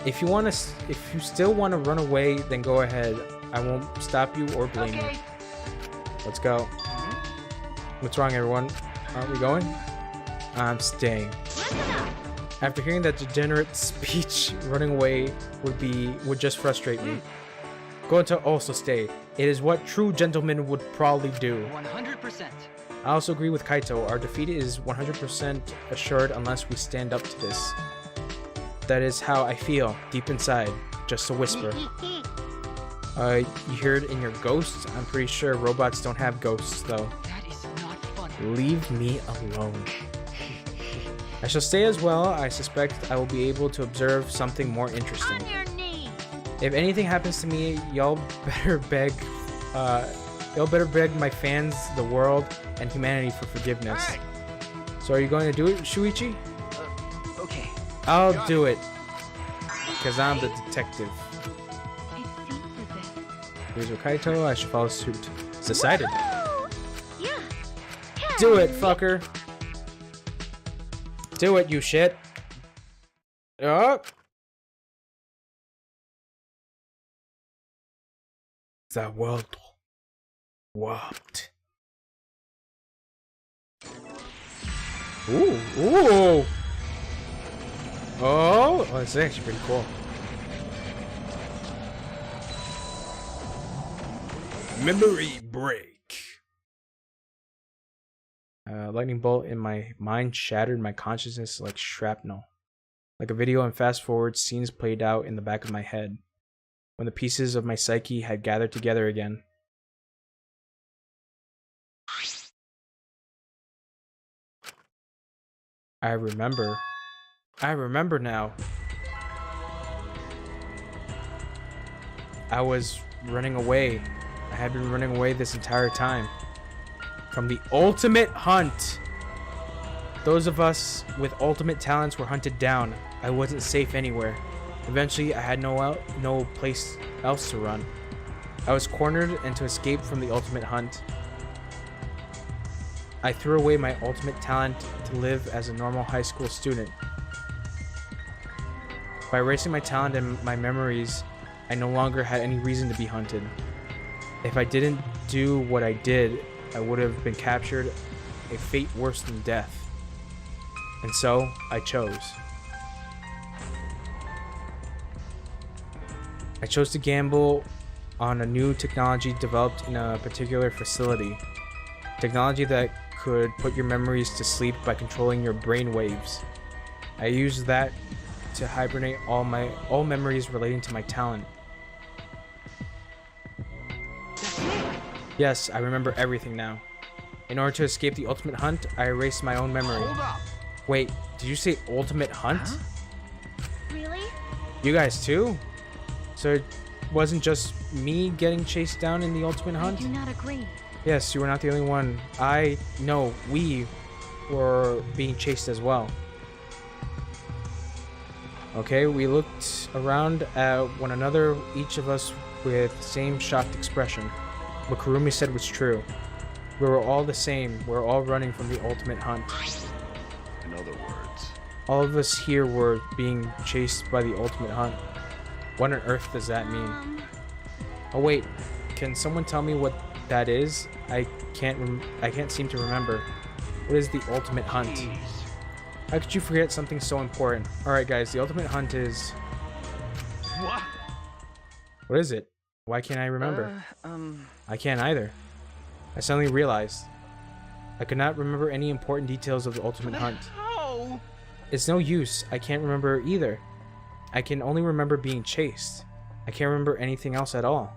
If you still want to run away, then go ahead. I won't stop you or blame you. Let's go. What's wrong, everyone? Aren't we going? I'm staying. After hearing that degenerate speech, running away would just frustrate me. Going to also stay. It is what true gentlemen would probably do. 100%. I also agree with Kaito. Our defeat is 100% assured unless we stand up to this. That is how I feel, deep inside. Just a whisper. You hear it in your ghosts? I'm pretty sure robots don't have ghosts, though. That is not funny. Leave me alone. I shall stay as well. I suspect I will be able to observe something more interesting. On your knees. If anything happens to me, y'all better beg my fans, the world, and humanity for forgiveness. Hey. So are you going to do it, Shuichi? Okay. I'll do it. Because I'm the detective. It seems as if. Here's your Kaito, I should follow suit. It's decided. Woohoo! Yeah. Do it, fucker. Do it, you shit. Oh. The world warped. Ooh, ooh. Oh, that's actually pretty cool. Memory break. Lightning bolt in my mind shattered my consciousness like shrapnel. Like a video and fast forward, scenes played out in the back of my head. When the pieces of my psyche had gathered together again. I remember now. I was running away. I had been running away this entire time. From the ultimate hunt. Those of us with ultimate talents were hunted down. I wasn't safe anywhere. Eventually, I had no place else to run. I was cornered, and to escape from the ultimate hunt, I threw away my ultimate talent to live as a normal high school student. By erasing my talent and my memories, I no longer had any reason to be hunted. If I didn't do what I did, I would have been captured, a fate worse than death. And so, I chose. I chose to gamble on a new technology developed in a particular facility. Technology that could put your memories to sleep by controlling your brain waves. I used that to hibernate all memories relating to my talent. Yes, I remember everything now. In order to escape the ultimate hunt, I erased my own memory. Hold up. Wait, did you say ultimate hunt? Huh? Really? You guys too? So it wasn't just me getting chased down in the ultimate I hunt? do not agree. Yes, you were not the only one. We were being chased as well. Okay, we looked around at one another, each of us with the same shocked expression. What Kurumi said was true. We were all the same. We were all running from the ultimate hunt. In other words, All of us here were being chased by the ultimate hunt. What on earth does that mean? Oh wait, can someone tell me what that is? I can't seem to remember. What is the ultimate hunt? Jeez. How could you forget something so important? Alright guys, the ultimate hunt is... What? What is it? Why can't I remember? I can't either. I suddenly realized. I could not remember any important details of the ultimate hunt. How? It's no use. I can't remember either. I can only remember being chased. I can't remember anything else at all.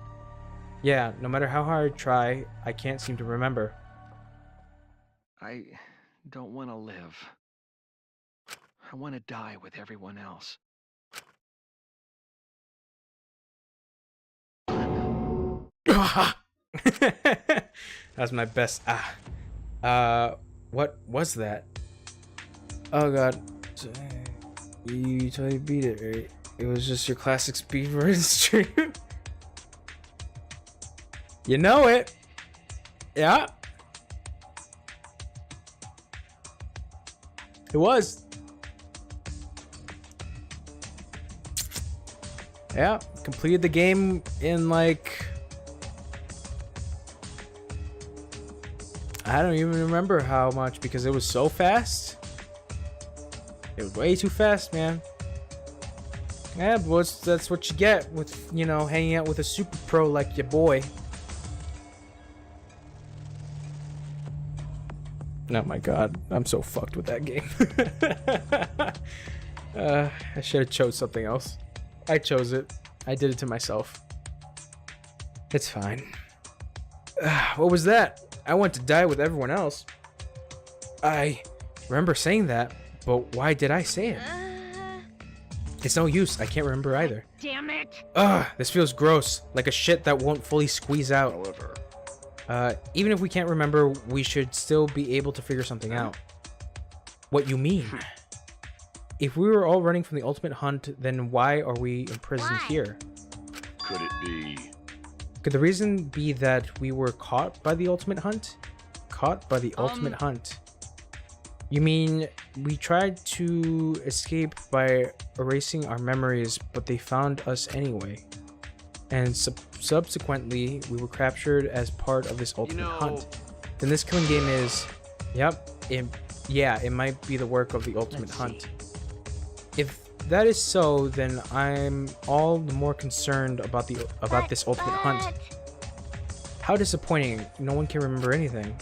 Yeah, no matter how hard I try, I can't seem to remember. I don't want to live. I want to die with everyone else. That's my best. What was that? Oh god. You totally beat it, right? It was just your classic speed version stream. You know it. Yeah. It was. Yeah, completed the game in like... I don't even remember how much because it was so fast. It was way too fast, man. Yeah, but that's what you get with, you know, hanging out with a super pro like your boy. Oh my god, I'm so fucked with that game. I should have chose something else. I chose it. I did it to myself. It's fine. What was that? I want to die with everyone else. I remember saying that, but why did I say it? It's no use. I can't remember either. Damn it! Ugh, this feels gross. Like a shit that won't fully squeeze out. however, Even if we can't remember, we should still be able to figure something out. What you mean? If we were all running from the ultimate hunt, then why are we imprisoned Why? here? could it be? Could the reason be that we were caught by the ultimate hunt? Caught by the ultimate hunt? You mean we tried to escape by erasing our memories, but they found us anyway? And subsequently, we were captured as part of this ultimate hunt. Then this killing game is... Yep. It might be the work of the ultimate hunt. If that is so, then I'm all the more concerned about this ultimate hunt. How disappointing. No one can remember anything.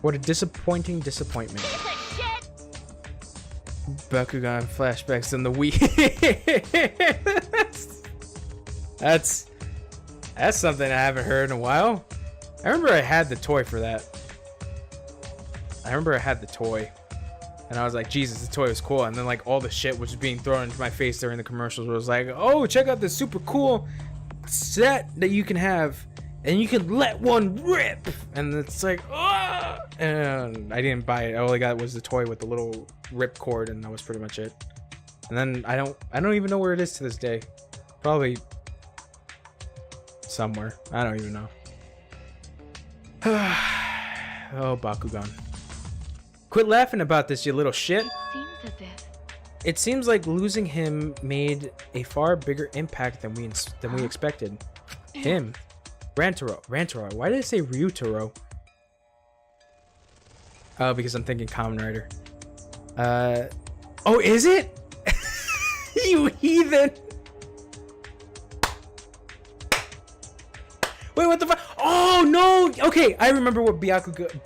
What a disappointing disappointment. Bakugan flashbacks in the Wii. That's something I haven't heard in a while. I remember I had the toy for that. And I was like, Jesus, the toy was cool. And then like all the shit was being thrown into my face during the commercials where it was like, oh, check out this super cool set that you can have. And you can let one rip. And it's like, oh! And I didn't buy it. All I got was the toy with the little rip cord, and that was pretty much it. And then I don't even know where it is to this day. Probably somewhere. I don't even know. Oh, Bakugan. Quit laughing about this, you little shit. Seems as if It seems like losing him made a far bigger impact than we expected. Him. Rantaro. Why did I say Ryutaro? Oh, because I'm thinking Kamen Rider. Oh, is it? You heathen! Wait, what the fuck? Oh no! Okay, I remember what Byakugan.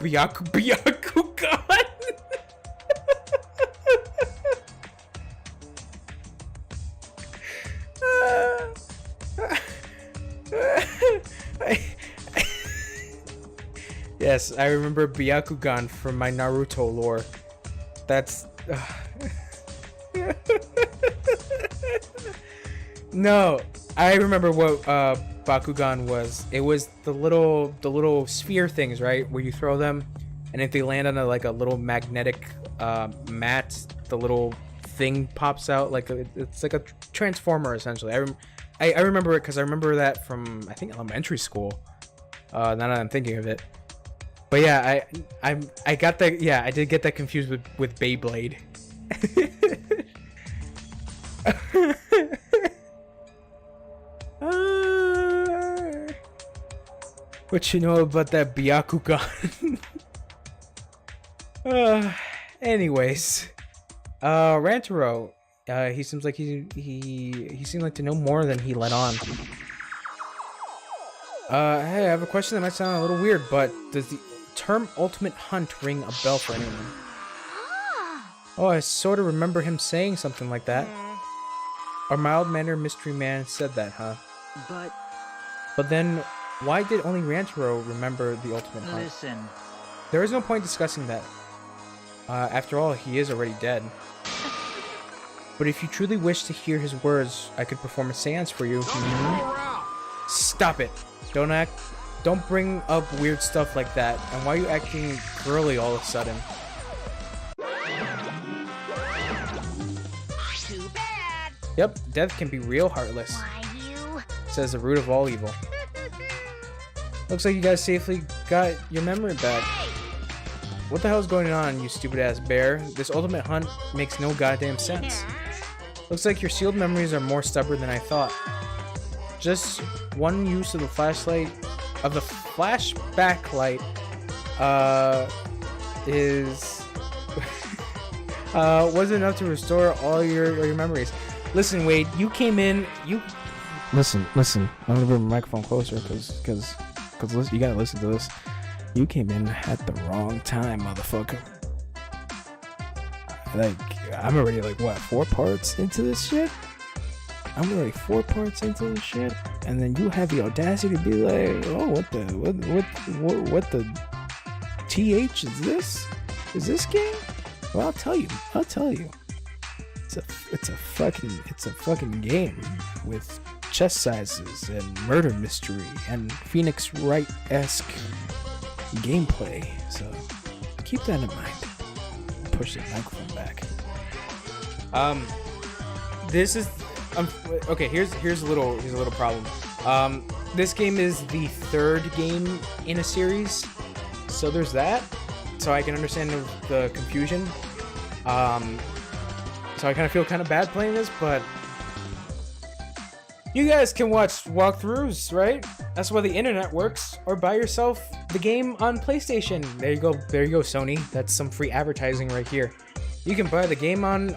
Yes, I remember Byakugan from my Naruto lore. That's... No, I remember what Bakugan was. It was the little sphere things, right? Where you throw them, and if they land on a little magnetic mat, the little thing pops out. It's like a transformer, essentially. I remember it because I remember that from I think elementary school. Now that I'm thinking of it. But yeah, I got that. Yeah, I did get that confused with Beyblade. What you know about that Byakugan? Anyways, Rantaro. He seems like he seemed like to know more than he let on. Hey, I have a question that might sound a little weird, but does the term ultimate hunt ring a bell for anyone? Oh, I sort of remember him saying something like that. Our mild-mannered mystery man said that, huh? But then, why did only Rantaro remember the ultimate hunt? Listen. There is no point discussing that. After all, he is already dead. But if you truly wish to hear his words, I could perform a seance for you. Stop it! Don't bring up weird stuff like that. And why are you acting girly all of a sudden? Too bad. Yep, death can be real heartless. Why you? Says the root of all evil. Looks like you guys safely got your memory back. What the hell's going on, you stupid ass bear? This ultimate hunt makes no goddamn sense. Looks like your sealed memories are more stubborn than I thought. Just one use of the flashlight, of the flashback light, wasn't enough to restore all your memories. Listen, Wade, you came in, Listen, I'm gonna bring my microphone closer, cause you gotta listen to this. You came in at the wrong time, motherfucker. Like, I'm already like, what, 4 parts into this shit? I'm already 4 parts into this shit, and then you have the audacity to be like, oh, what the TH is this? Is this game? Well, I'll tell you. It's a fucking game with chess sizes and murder mystery and Phoenix Wright-esque gameplay. So keep that in mind. Push the microphone back. This is okay. Here's a little problem. This game is the 3rd game in a series, so there's that. So I can understand the confusion. So I kind of feel kind of bad playing this, but you guys can watch walkthroughs, right? That's why the internet works. Or buy yourself the game on PlayStation. There you go, Sony. That's some free advertising right here. You can buy the game on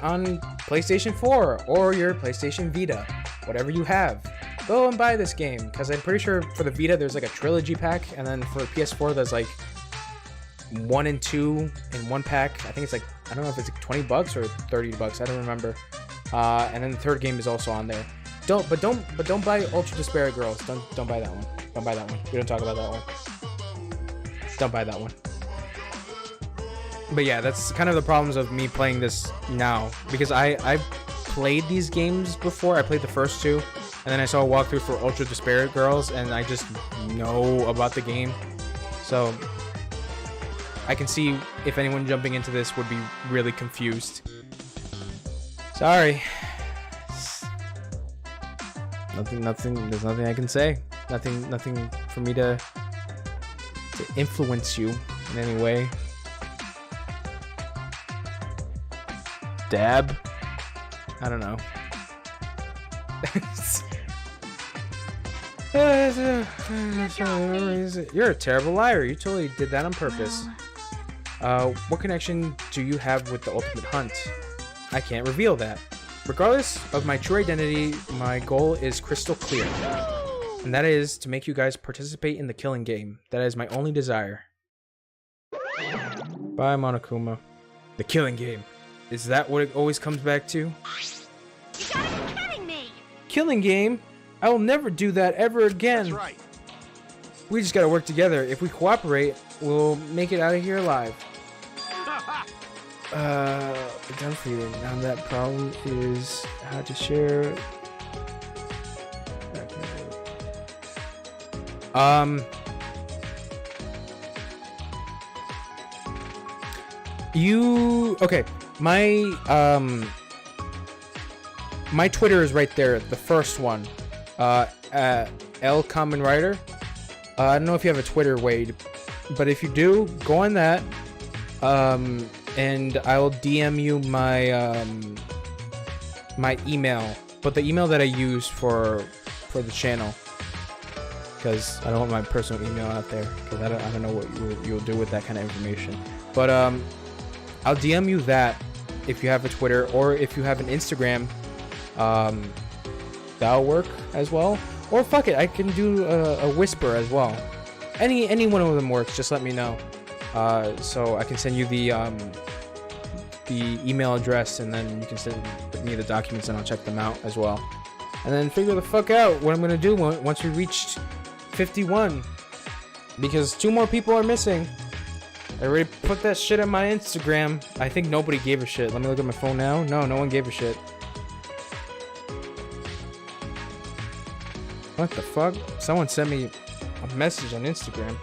PlayStation 4 or your PlayStation Vita, whatever you have. Go and buy this game, because I'm pretty sure for the Vita there's like a trilogy pack, and then for PS4 there's like 1 and 2 in one pack. I think it's like, I don't know if it's like $20 or $30. I don't remember. And then the 3rd game is also on there. Don't buy Ultra Despair Girls. Don't buy that one. Don't buy that one. We don't talk about that one. Don't buy that one. But yeah, that's kind of the problems of me playing this now, because I've played these games before. I played the first 2, and then I saw a walkthrough for Ultra Despair Girls, and I just know about the game. So I can see if anyone jumping into this would be really confused. Sorry. Nothing. There's nothing I can say. Nothing for me to influence you in any way. Dab? I don't know. You're a terrible liar. You totally did that on purpose. What connection do you have with the ultimate hunt? I can't reveal that. Regardless of my true identity, my goal is crystal clear. And that is to make you guys participate in the killing game. That is my only desire. Bye, Monokuma. The killing game. Is that what it always comes back to? You gotta be kidding me! Killing game? I will never do that ever again. That's right. We just gotta work together. If we cooperate, we'll make it out of here alive. Done for you. Now that problem is how to share. Okay, my Twitter is right there, the first one. L Common Writer. I don't know if you have a Twitter, Wade, but if you do, go on that. And I'll DM you my my email, but the email that I use for the channel, because I don't want my personal email out there, because I don't know what you'll do with that kind of information. But I'll DM you that if you have a Twitter, or if you have an Instagram, that'll work as well. Or fuck it, I can do a whisper as well. Any one of them works. Just let me know, so I can send you the email address, and then you can send me the documents, and I'll check them out as well. And then figure the fuck out what I'm gonna do once we reach 51, because 2 more people are missing. I already put that shit on my Instagram. I think nobody gave a shit. Let me look at my phone now. No one gave a shit. What the fuck? Someone sent me a message on Instagram.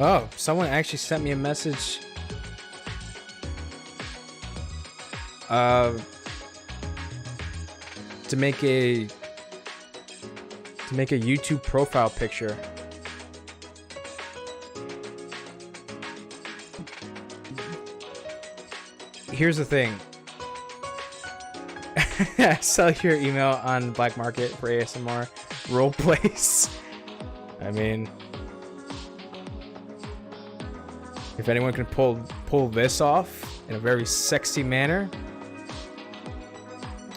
Oh, someone actually sent me a message. To make a YouTube profile picture. Here's the thing. I sell your email on black market for ASMR role plays. I mean, if anyone can pull this off in a very sexy manner,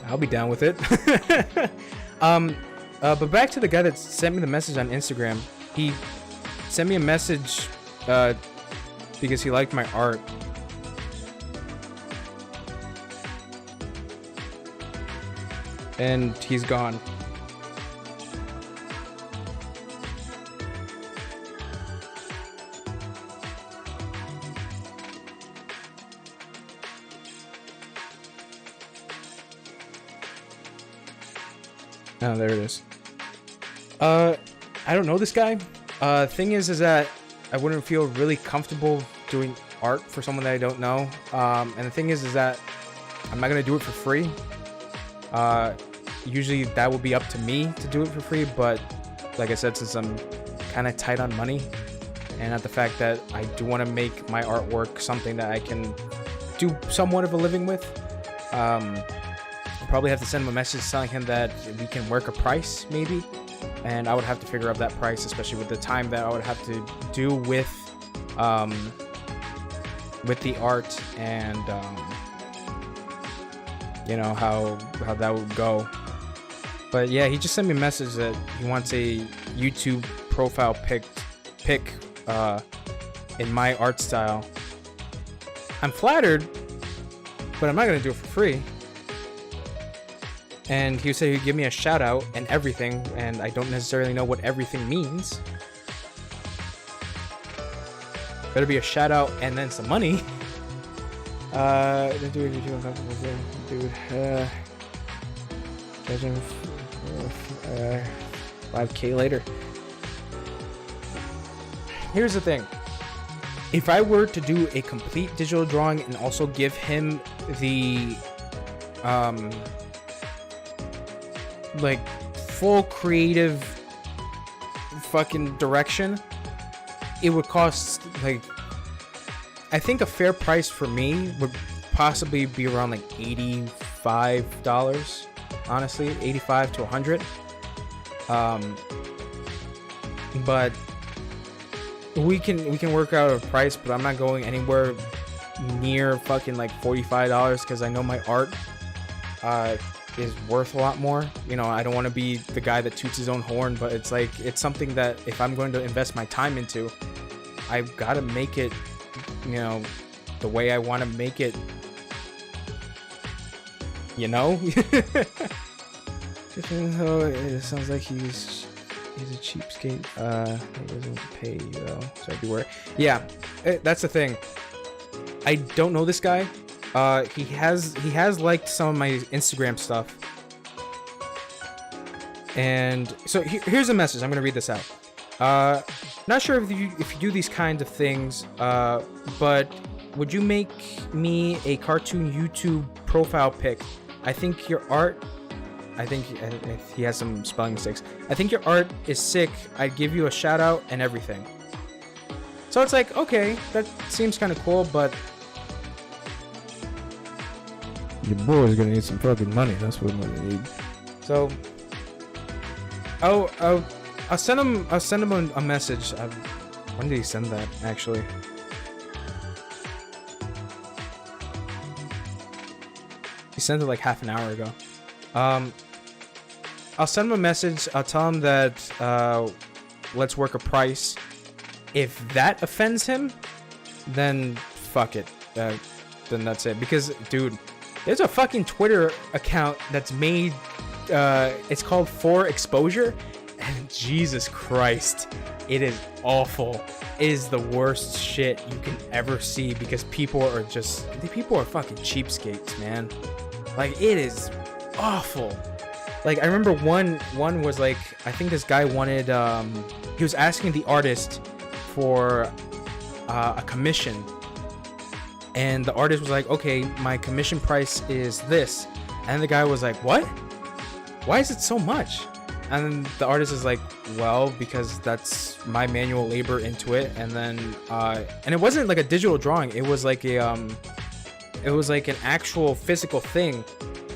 I'll be down with it. But back to the guy that sent me the message on Instagram. He sent me a message because he liked my art. And he's gone. Oh, there it is. I don't know this guy. Thing is that I wouldn't feel really comfortable doing art for someone that I don't know. And the thing is that I'm not gonna do it for free. Usually that would be up to me to do it for free, but like I said, since I'm kind of tight on money, and at the fact that I do want to make my artwork something that I can do somewhat of a living with, I'll probably have to send him a message telling him that we can work a price, maybe, and I would have to figure out that price, especially with the time that I would have to do with the art, and you know how that would go. But yeah, he just sent me a message that he wants a YouTube profile pic in my art style. I'm flattered, but I'm not gonna do it for free. And he said he'd give me a shout out and everything, and I don't necessarily know what everything means. Better be a shout out and then some money. Dude, dude, 5K later. Here's the thing. If I were to do a complete digital drawing and also give him the like full creative fucking direction, it would cost, like, I think a fair price for me would possibly be around like $85, honestly, 85 to 100. But we can work out a price, but I'm not going anywhere near fucking like $45 because I know my art is worth a lot more. You know, I don't want to be the guy that toots his own horn, but it's like, it's something that if I'm going to invest my time into, I've got to make it, you know, the way I want to make it, you know. It sounds like he's a cheapskate. He doesn't pay you though, so beware. Yeah, that's the thing. I don't know this guy. He has liked some of my Instagram stuff. And so here's a message. I'm gonna read this out. Not sure if you do these kinds of things, but would you make me a cartoon YouTube profile pic? I think your art. I think he has some spelling mistakes. I think your art is sick. I'd give you a shout out and everything. So it's like, okay, that seems kind of cool, but your boy's gonna need some fucking money. That's what I'm gonna need. So, I'll send him a message. When did he send that? Actually, he sent it like half an hour ago. I'll send him a message. I'll tell him that let's work a price. If that offends him, then fuck it. Then that's it. Because, dude, there's a fucking Twitter account that's made. It's called For Exposure, and Jesus Christ, it is awful. It is the worst shit you can ever see because people are fucking cheapskates, man. Like, it is awful. Like, I remember one was like, I think this guy wanted he was asking the artist for a commission, and the artist was like, okay, my commission price is this, and the guy was like, what? Why is it so much? And the artist is like, well, because that's my manual labor into it. And then and it wasn't like a digital drawing, it was like an actual physical thing.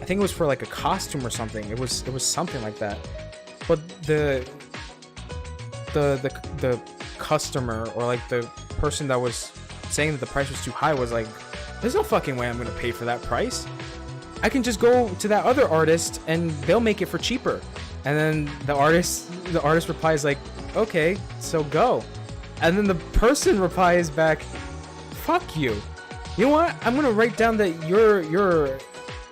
I think it was for like a costume or something. It was something like that. But the customer, or like the person that was saying that the price was too high, was like, there's no fucking way I'm gonna pay for that price. I can just go to that other artist and they'll make it for cheaper. And then the artist replies like, okay, so go. And then the person replies back, fuck you. You know what? I'm gonna write down that you're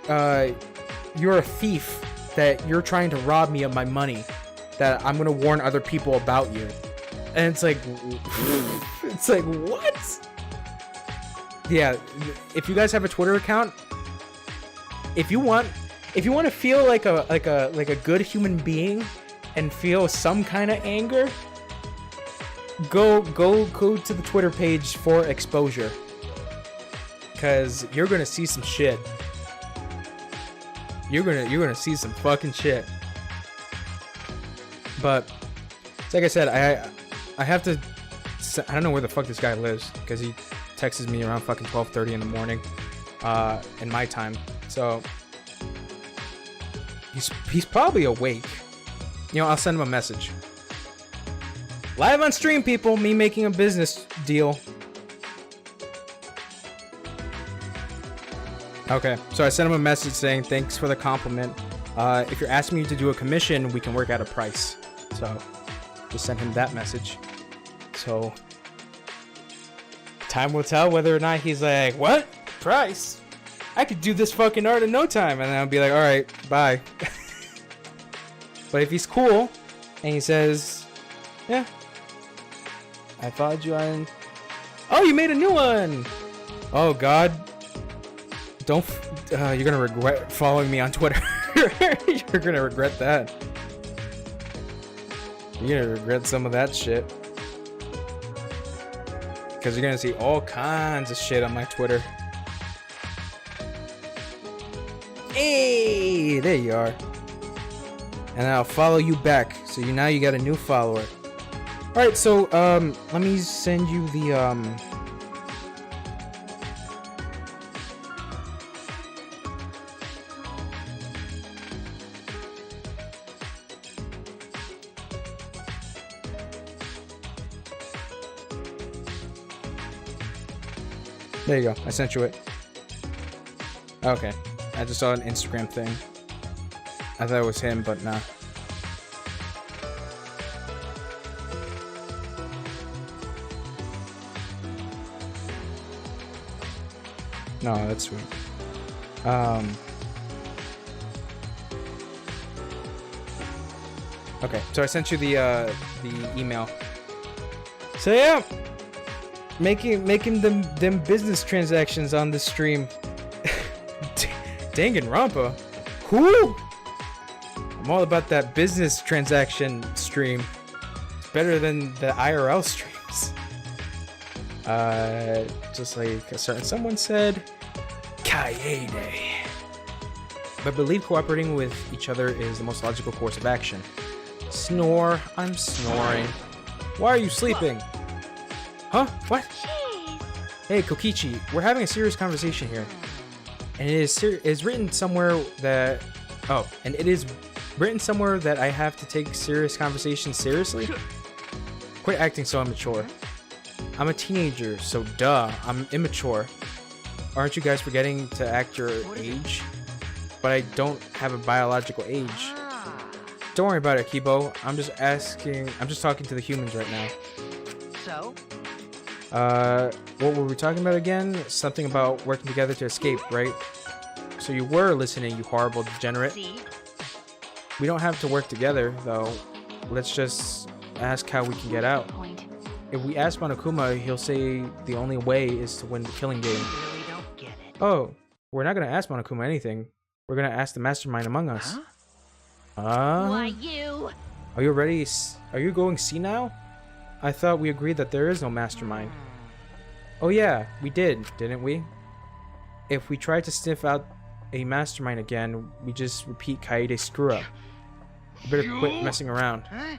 a thief, that you're trying to rob me of my money, that I'm gonna warn other people about you. And it's like what? Yeah, if you guys have a Twitter account, if you want to feel like a good human being and feel some kind of anger, go to the Twitter page For Exposure, because you're gonna see some shit. You're gonna see some fucking shit. But it's like I said, I have to. I don't know where the fuck this guy lives, because he texts me around fucking 12:30 in the morning, in my time. So he's probably awake. You know, I'll send him a message. Live on stream, people. Me making a business deal. Okay, so I sent him a message saying thanks for the compliment. If you're asking me to do a commission, we can work out a price. So just sent him that message. So time will tell whether or not he's like, what? Price? I could do this fucking art in no time. And then I'll be like, all right, bye. But if he's cool and he says, yeah, I followed you on. Oh, you made a new one. Oh God. Don't, you're gonna regret following me on Twitter. You're gonna regret that. You're gonna regret some of that shit. Because you're gonna see all kinds of shit on my Twitter. Hey, there you are. And I'll follow you back. So now you got a new follower. Alright, so let me send you the there you go. I sent you it. Okay. I just saw an Instagram thing. I thought it was him, but nah. No, that's sweet. Okay, so I sent you the email. So yeah, making them business transactions on the stream. Danganronpa? Who? I'm all about that business transaction stream. It's better than the IRL streams. Just like a certain someone said, Kaede. But believe cooperating with each other is the most logical course of action. Snore. I'm snoring. Why are you sleeping? Huh? What? Jeez. Hey, Kokichi, we're having a serious conversation here. And it is written somewhere that... Oh, and it is written somewhere that I have to take serious conversations seriously? Quit acting so immature. I'm a teenager, so duh, I'm immature. Aren't you guys forgetting to act your age? But I don't have a biological age. Ah. Don't worry about it, Kibo. I'm just talking to the humans right now. So? What were we talking about again? Something about working together to escape, right? So you were listening, you horrible degenerate. See? We don't have to work together, though. Let's just ask how we can get out. Point. If we ask Monokuma, he'll say the only way is to win the killing game. Really don't get it. Oh, we're not gonna ask Monokuma anything. We're gonna ask the mastermind among us. Huh? Why you? Are you ready? Are you going senile? I thought we agreed that there is no mastermind. Oh yeah, we did, didn't we? If we try to sniff out a mastermind again, we just repeat Kaede's screw up. You better quit messing around. Huh?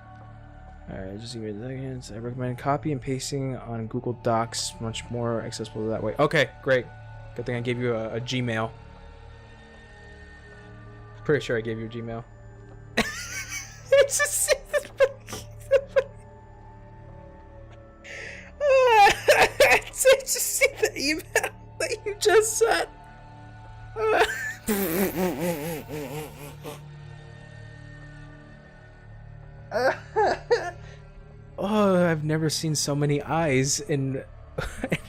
Alright, just give me seconds. I recommend copy and pasting on Google Docs, much more accessible that way. Okay, great. Good thing I gave you a Gmail. Pretty sure I gave you a Gmail. It's just just see the email that you just sent. Oh, I've never seen so many eyes in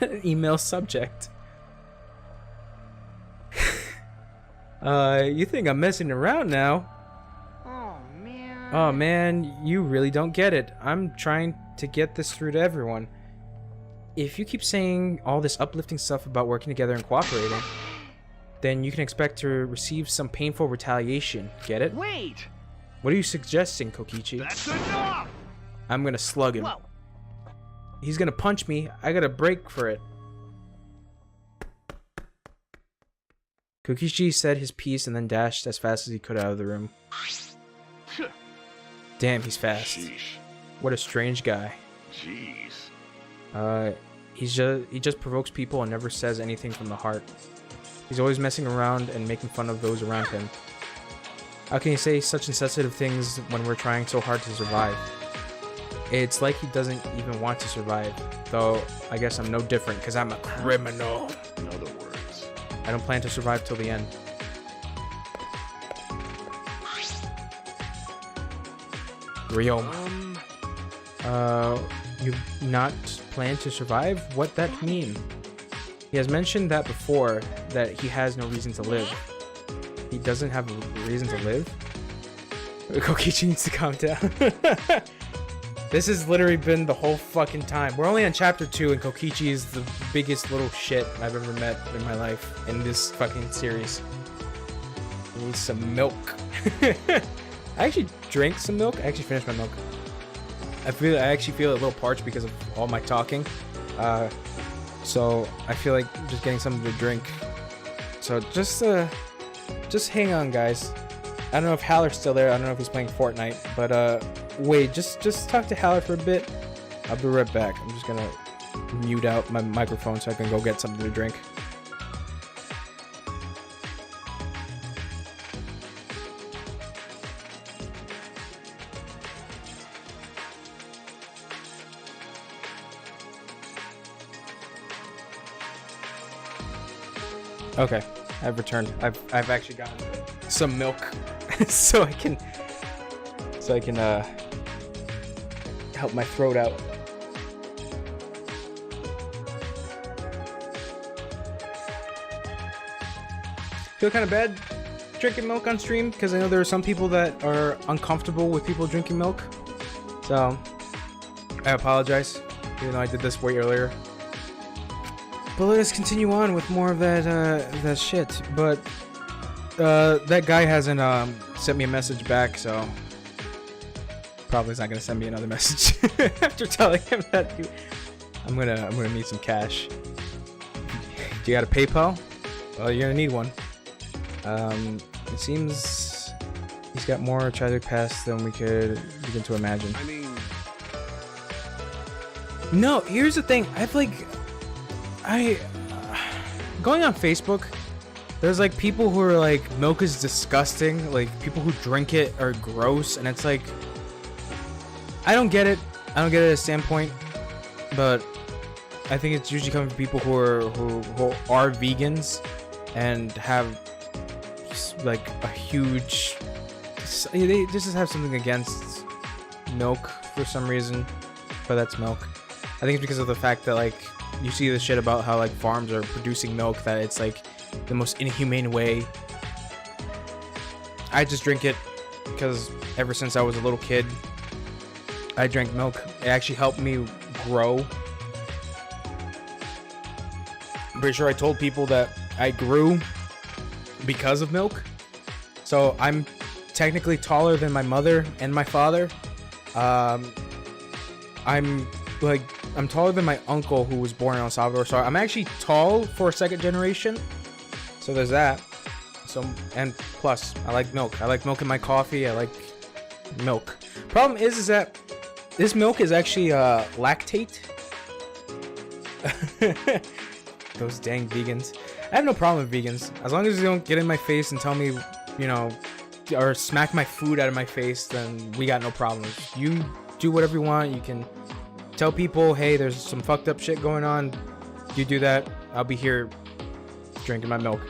an email subject. You think I'm messing around now? Oh man. Oh man, you really don't get it. I'm trying to get this through to everyone. If you keep saying all this uplifting stuff about working together and cooperating, then you can expect to receive some painful retaliation. Get it? Wait! What are you suggesting, Kokichi? That's enough! I'm gonna slug him. Whoa. He's gonna punch me. I gotta break for it. Kokichi said his piece and then dashed as fast as he could out of the room. Damn, he's fast. Sheesh. What a strange guy. Jeez. He just provokes people and never says anything from the heart. He's always messing around and making fun of those around him. How can he say such insensitive things when we're trying so hard to survive? It's like he doesn't even want to survive. Though, I guess I'm no different because I'm a criminal. In other words. I don't plan to survive till the end. Ryoma. You not plan to survive? What that mean? He has mentioned that before, that he has no reason to live. He doesn't have a reason to live? Kokichi needs to calm down. This has literally been the whole fucking time. We're only on chapter 2 and Kokichi is the biggest little shit I've ever met in my life in this fucking series. I need some milk. I actually drank some milk. I actually finished my milk. I actually feel a little parched because of all my talking. So I feel like just getting something to drink. So just hang on, guys. I don't know if Haller's still there. I don't know if he's playing Fortnite, but wait, just talk to Haller for a bit. I'll be right back. I'm just gonna mute out my microphone so I can go get something to drink. Okay, I've returned. I've actually gotten some milk, so I can help my throat out. Feel kind of bad drinking milk on stream because I know there are some people that are uncomfortable with people drinking milk. So I apologize, even though I did this way earlier. But let us continue on with more of that shit. But that guy hasn't sent me a message back, so probably is not gonna send me another message after telling him that I'm gonna need some cash. Do you got a PayPal? Well, you're gonna need one. It seems he's got more tragic past than we could begin to imagine. I mean, No, here's the thing. Going on Facebook, there's like people who are like, milk is disgusting. Like people who drink it are gross, and it's like, I don't get it. I don't get it at a standpoint, but I think it's usually coming from people who are vegans and have like a huge. They just have something against milk for some reason, but that's milk. I think it's because of the fact that like you see the shit about how like farms are producing milk that it's like the most inhumane way. I just drink it because ever since I was a little kid, I drank milk. It actually helped me grow. I'm pretty sure I told people that I grew because of milk. So I'm technically taller than my mother and my father. I'm taller than my uncle who was born in El Salvador. So I'm actually tall for a second generation. So there's that. So, and plus, I like milk. I like milk in my coffee. I like milk. Problem is that this milk is actually lactate. Those dang vegans. I have no problem with vegans. As long as they don't get in my face and tell me, you know, or smack my food out of my face, then we got no problems. You do whatever you want. You can tell people, hey, there's some fucked up shit going on. You do that. I'll be here drinking my milk.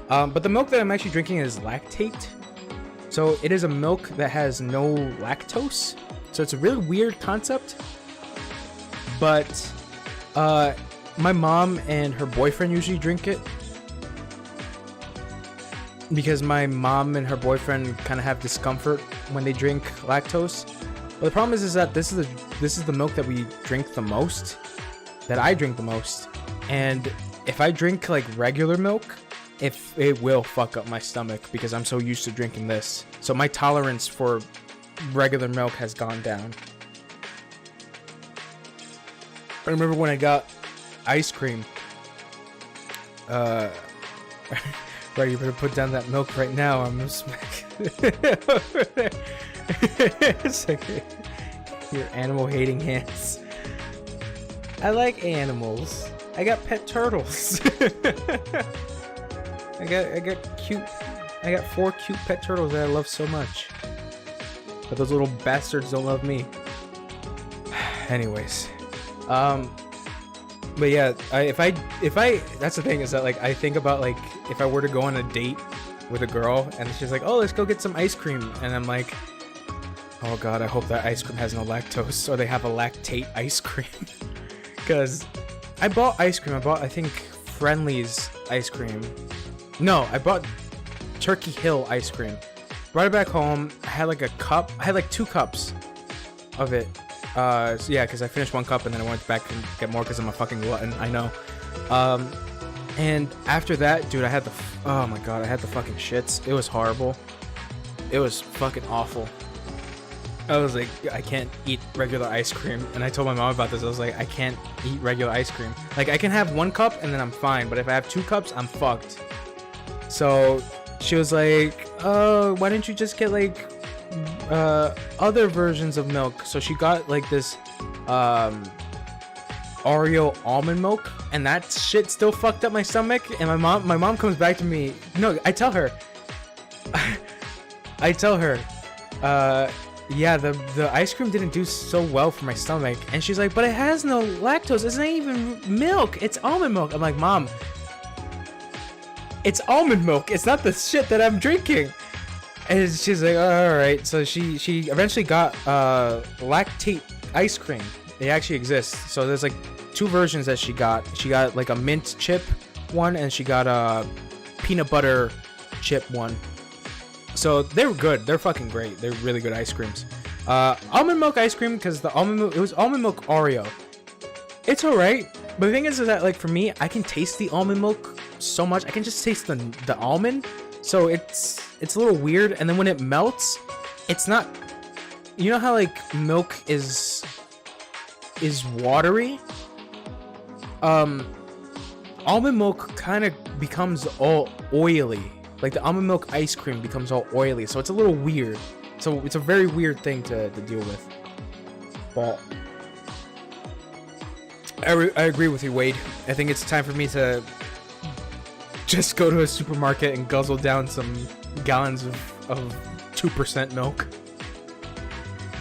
But the milk that I'm actually drinking is lactate. So it is a milk that has no lactose. So it's a really weird concept. But my mom and her boyfriend usually drink it. Because my mom and her boyfriend kind of have discomfort when they drink lactose. But the problem is that this is the milk that we drink the most. That I drink the most. And if I drink like regular milk, if it will fuck up my stomach because I'm so used to drinking this. So my tolerance for regular milk has gone down. I remember when I got ice cream. Right, you better put down that milk right now. I'm gonna smack over there. It's like your animal hating hands. I like animals. I got pet turtles. I got 4 cute pet turtles that I love so much. But those little bastards don't love me. Anyways. But yeah, if I that's the thing is that like I think about like if I were to go on a date with a girl and she's like, oh, let's go get some ice cream, and I'm like, oh god, I hope that ice cream has no lactose or they have a lactate ice cream. Because I bought ice cream. I bought, I think, Friendly's ice cream. No, I bought Turkey Hill ice cream. Brought it back home. I had like a cup. I had like 2 cups of it. So yeah, because I finished 1 cup and then I went back and get more because I'm a fucking glutton. I know. And after that, dude, I had oh my god, I had the fucking shits. It was horrible. It was fucking awful. I was like, I can't eat regular ice cream. And I told my mom about this. I was like, I can't eat regular ice cream. Like, I can have 1 cup and then I'm fine. But if I have 2 cups, I'm fucked. So she was like, oh, why don't you just get like other versions of milk? So she got like this Oreo almond milk, and that shit still fucked up my stomach. And my mom comes back to me. No, I tell her, yeah, the ice cream didn't do so well for my stomach. And she's like, but it has no lactose. It's not even milk. It's almond milk. I'm like, Mom, it's almond milk. It's not the shit that I'm drinking. And she's like, oh, all right. So she eventually got lactate ice cream. It actually exists. So there's like 2 versions that she got. She got like a mint chip one, and she got a peanut butter chip one. So they were good. They're fucking great. They're really good ice creams. Almond milk ice cream, because the almond milk, it was almond milk Oreo. It's alright. But the thing is that like for me, I can taste the almond milk so much. I can just taste the almond. So it's it's a little weird, and then when it melts, it's not. You know how like milk is watery? Almond milk kind of becomes all oily. Like the almond milk ice cream becomes all oily, so it's a little weird. So it's a very weird thing to deal with. But I agree with you, Wade. I think it's time for me to just go to a supermarket and guzzle down some gallons of 2% milk.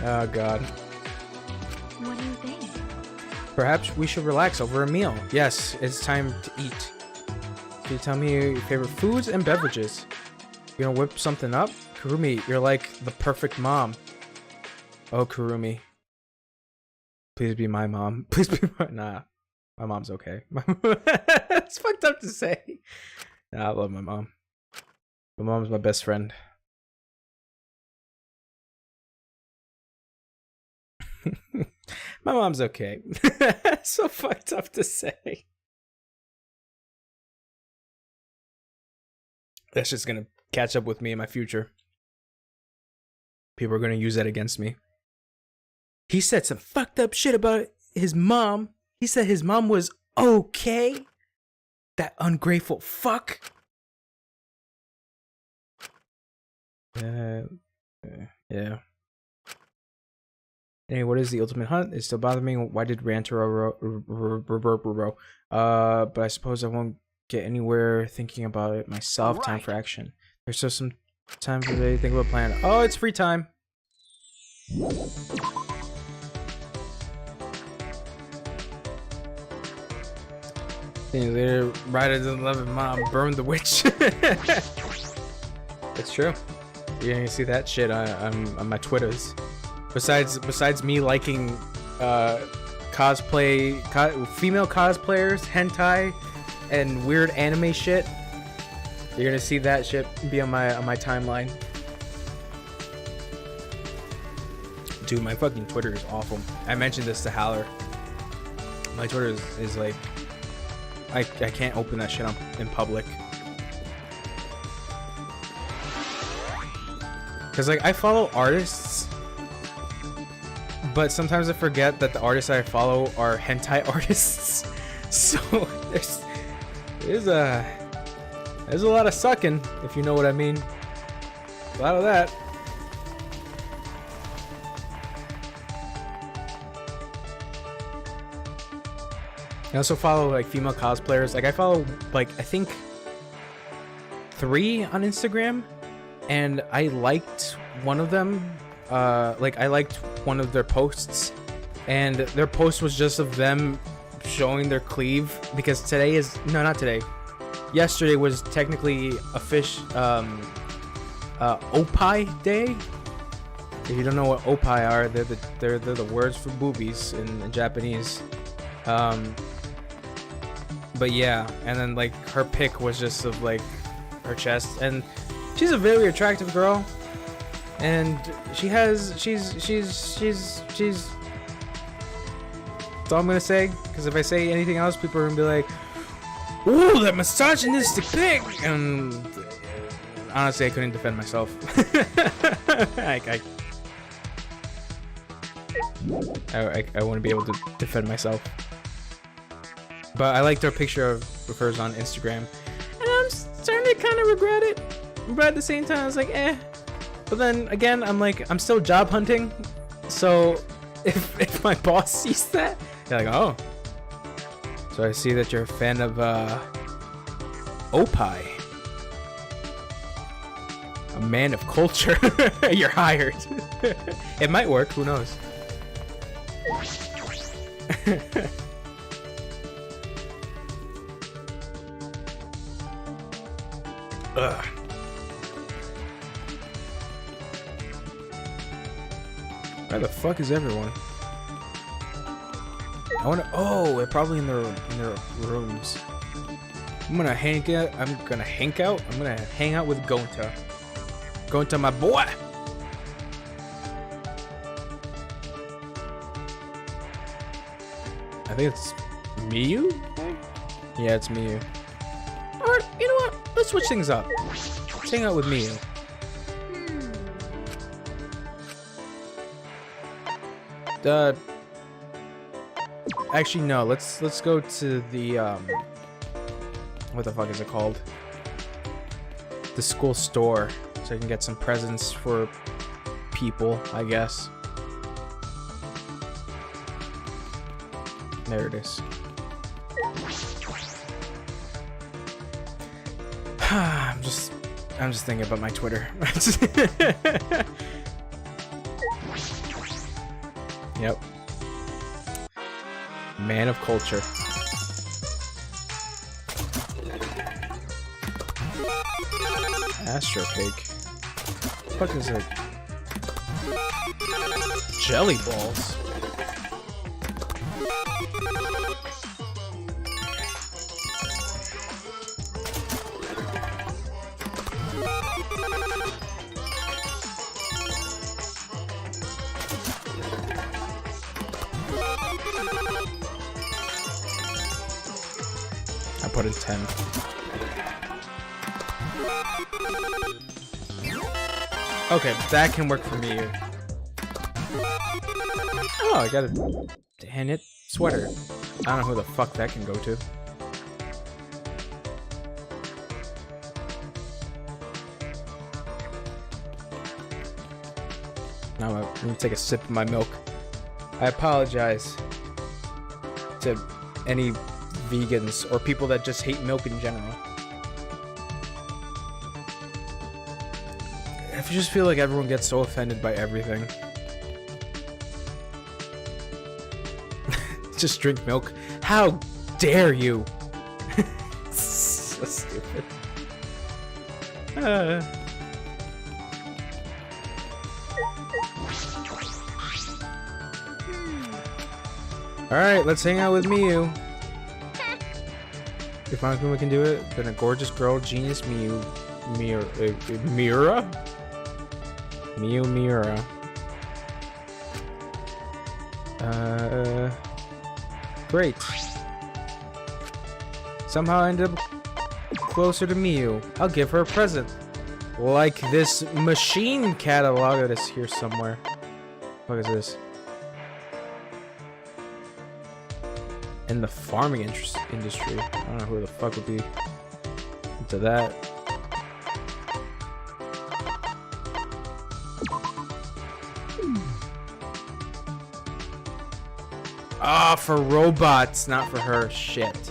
Oh god. What do you think? Perhaps we should relax over a meal. Yes, it's time to eat. Can you tell me your favorite foods and beverages? You gonna whip something up? Kurumi, you're like the perfect mom. Oh, Kurumi. Please be my mom. Please be my... Nah, my mom's okay. It's fucked up to say. Nah, I love my mom. My mom's my best friend. My mom's okay. So fucked up to say. That's just gonna catch up with me in my future. People are gonna use that against me. He said some fucked up shit about his mom. He said his mom was okay. That ungrateful fuck. Yeah. Hey, what is the ultimate hunt? It still bothers me. Why did Rantaro but I suppose I won't get anywhere thinking about it myself. Time for action. There's still some time for today. Think about plan. Oh, it's free time. Later, Ryder doesn't love his mom. Burn the witch. It's true. You're gonna see that shit on my Twitters. Besides me liking female cosplayers, hentai, and weird anime shit, you're gonna see that shit be on my timeline. Dude, my fucking Twitter is awful. I mentioned this to Haller. My Twitter is like, I can't open that shit in public. Cause like I follow artists, but sometimes I forget that the artists I follow are hentai artists. So there's a lot of sucking, if you know what I mean. A lot of that. I also follow like female cosplayers. Like I follow like I think 3 on Instagram, and I liked one of them. Like I liked one of their posts, and their post was just of them showing their cleave, because today is not today. Yesterday was technically a fish opai day. If you don't know what opai are, they're the words for boobies in Japanese. But yeah, and then like her pic was just of like her chest, and she's a very attractive girl, and she's that's all I'm gonna say, because if I say anything else, people are gonna be like, ooh, that misogynistic pic, and honestly I couldn't defend myself. I wouldn't be able to defend myself. But I liked her picture of hers on Instagram, and I'm starting to kind of regret it. But at the same time, I was like, eh. But then again, I'm like, I'm still job hunting, so if my boss sees that, they're like, oh. So I see that you're a fan of opai, a man of culture. You're hired. It might work. Who knows? Ugh. Where the fuck is everyone? I wanna. Oh, they're probably in their rooms. I'm gonna hang out. I'm gonna hang out with Gonta. Gonta, my boy. I think it's Miyu. Yeah, it's Miyu. Alright, you know what? Let's switch things up. Let's hang out with Miyu. Actually, no. Let's go to the what the fuck is it called? The school store, so I can get some presents for people, I guess. There it is. I'm just thinking about my Twitter. Yep. Man of culture. Astro Pig. What the fuck is it? Jelly balls. I put in 10. Okay, that can work for me. Oh, I got a hand-knit sweater. I don't know who the fuck that can go to. Now let me take a sip of my milk. I apologize to any vegans or people that just hate milk in general. I just feel like everyone gets so offended by everything. Just drink milk. How dare you? So stupid. Alright, let's hang out with Miyu. If Monokuma can do it, then a gorgeous girl, genius Miura? Miura. Great. Somehow I ended up closer to Miyu. I'll give her a present. Like this machine catalog that is here somewhere. What is this? In the farming industry. I don't know who the fuck would be into that. Ah, for robots, not for her. Shit.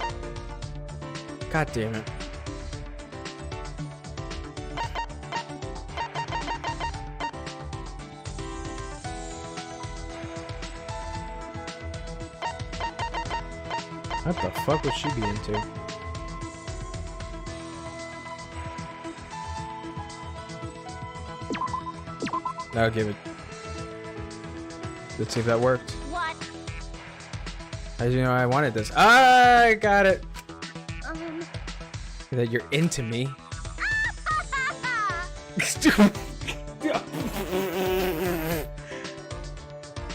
God damn it. What the fuck would she be into? I'll give it. Let's see if that worked. What? As you know, I wanted this. I got it. That you're into me.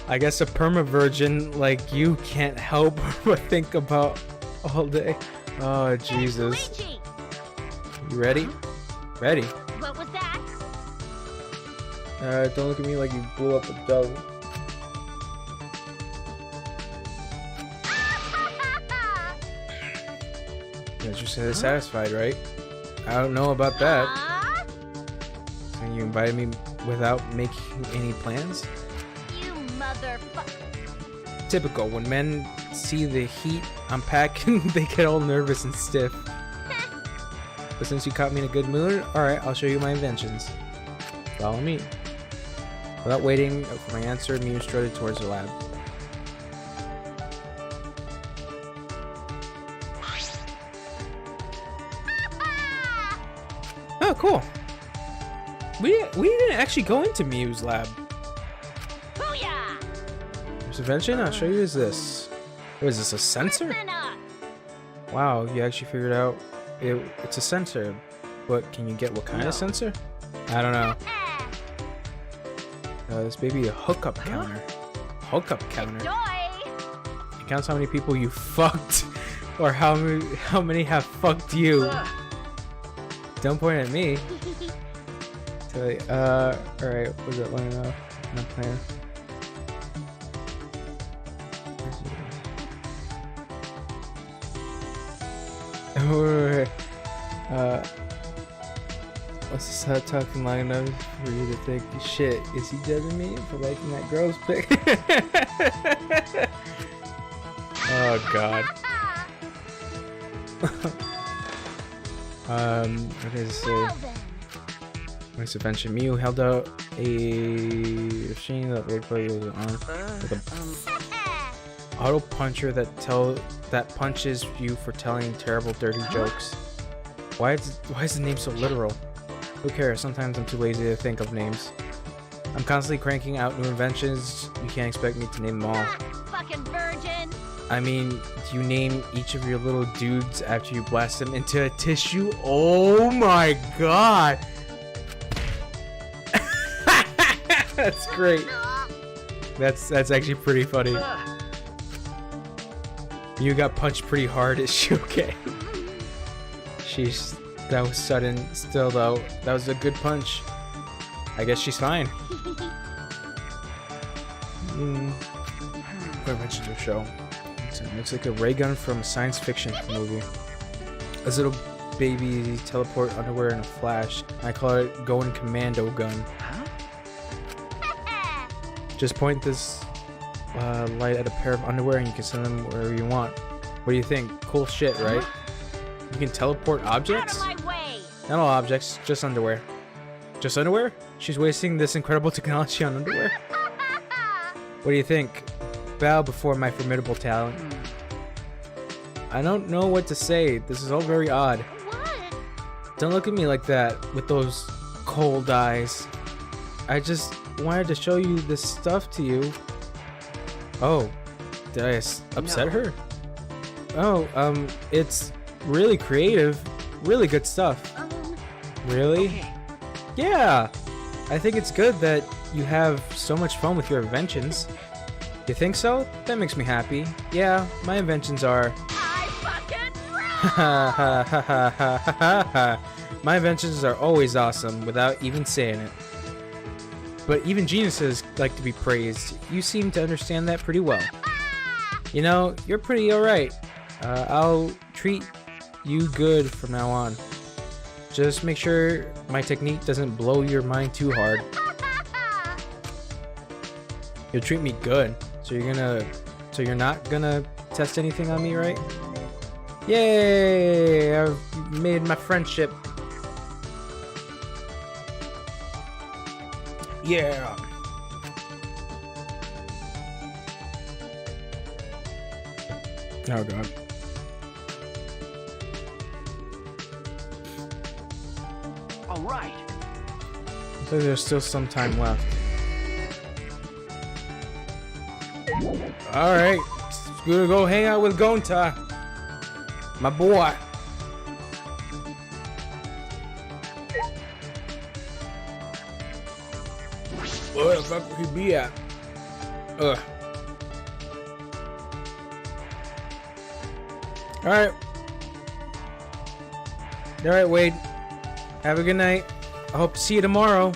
I guess a perma-virgin like you can't help but think about all day. Oh, Jesus. You ready? Ready. What was that? Don't look at me like you blew up a dove. Yeah, you're satisfied, right? I don't know about that. So you invited me without making any plans? You motherfucker. Typical. When men see the heat I'm packing, they get all nervous and stiff. But since you caught me in a good mood, alright, I'll show you my inventions. Follow me. Without waiting for my answer, Miyu strutted towards the lab. Oh, cool. We didn't actually go into Miyu's lab. Booyah! This invention I'll show you is this. What is this, a sensor? Wow, you actually figured out it's a sensor. But can you get what kind of sensor? I don't know. This may be a hookup counter. Hookup counter. It counts how many people you fucked, or how many have fucked you. Don't point at me. Alright, was it long enough? No plan. Wait. What's this hot talking long enough for you to think, shit, is he judging me for liking that girl's pic? Oh god. What does it say? Well then. Nice adventure. Miu held out a machine that would play with an arm with a auto puncher that punches you for telling terrible, dirty jokes. Why is the name so literal? Who cares? Sometimes I'm too lazy to think of names. I'm constantly cranking out new inventions. You can't expect me to name them all. Fucking virgin. I mean, do you name each of your little dudes after you blast them into a tissue? Oh my god! That's great. That's actually pretty funny. You got punched pretty hard. Is she okay? That was sudden. Still though, that was a good punch. I guess she's fine. What mentioned your show? It looks like a ray gun from a science fiction movie. A little baby teleport underwear in a flash. I call it going commando gun. Just point this light at a pair of underwear and you can send them wherever you want. What do you think? Cool shit, right? You can teleport objects? Out of my way. Not all objects, just underwear. Just underwear? She's wasting this incredible technology on underwear? What do you think? Bow before my formidable talent. I don't know what to say. This is all very odd. What? Don't look at me like that with those cold eyes. I just wanted to show you this stuff to you. Oh, did I upset her? Oh, it's really creative. Really good stuff. Really? Okay. Yeah. I think it's good that you have so much fun with your inventions. You think so? That makes me happy. Yeah, my inventions are... I fucking Ha ha ha ha ha ha ha. My inventions are always awesome without even saying it. But even geniuses like to be praised. You seem to understand that pretty well. You know, you're pretty alright. I'll treat you good from now on. Just make sure my technique doesn't blow your mind too hard. You'll treat me good. So you're not gonna test anything on me, right? Yay! I've made my friendship. Yeah. Oh god. All right. So there's still some time left. Alright. Gonna go hang out with Gonta. My boy. Where the fuck would he be at? Ugh. Alright. Alright, Wade. Have a good night. I hope to see you tomorrow.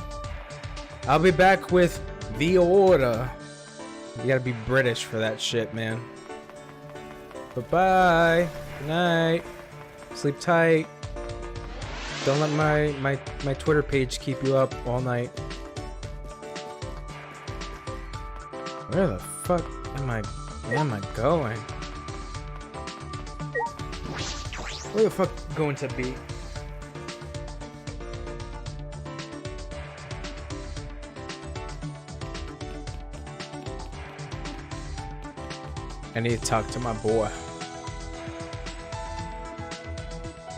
I'll be back with The Order. You gotta be British for that shit, man. Bye-bye. Good night. Sleep tight. Don't let my Twitter page keep you up all night. Where the fuck am I going? Where the fuck going to be? I need to talk to my boy.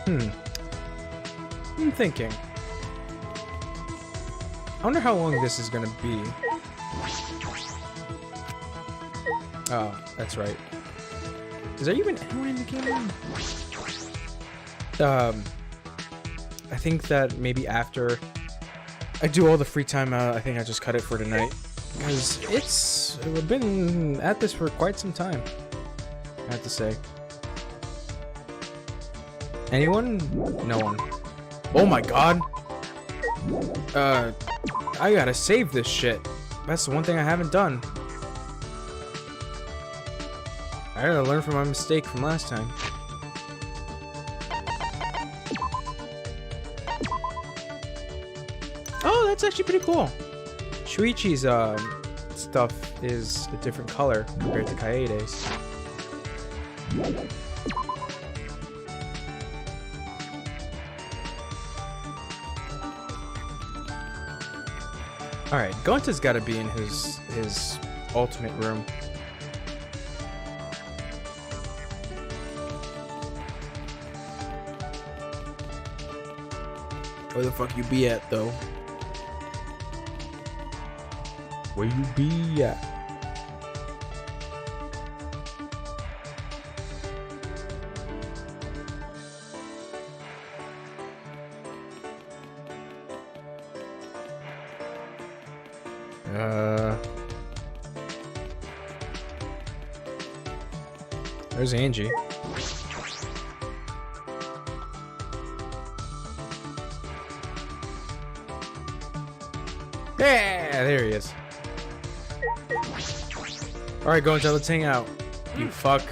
I'm thinking. I wonder how long this is gonna be. Oh, that's right. Is there even anyone in the game? I think that maybe after I do all the free time, I think I just cut it for tonight. Because we've been at this for quite some time, I have to say. Anyone? No one. Oh my god! I gotta save this shit. That's the one thing I haven't done. I gotta learn from my mistake from last time. That's actually pretty cool. Shuichi's stuff is a different color compared to Kaede's. Alright, Gonta's gotta be in his ultimate room. Where the fuck you be at, though? Where you be at? There's Angie. Yeah, there he is. Alright, Gonta, let's hang out. You fuck.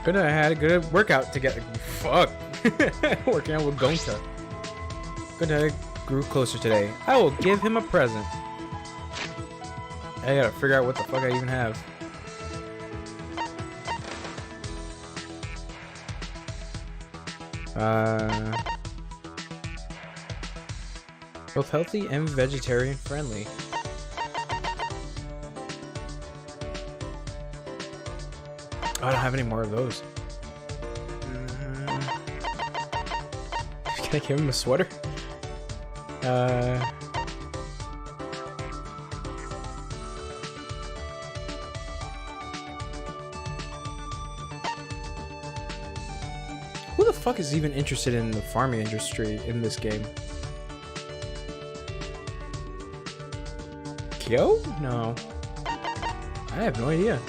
Good, I had a good workout together. Fuck. Working out with Gonta. Good, I grew closer today. I will give him a present. I gotta figure out what the fuck I even have. Both healthy and vegetarian friendly. Oh, I don't have any more of those. Can I give him a sweater? Who the fuck is even interested in the farming industry in this game? Kyo? No. I have no idea.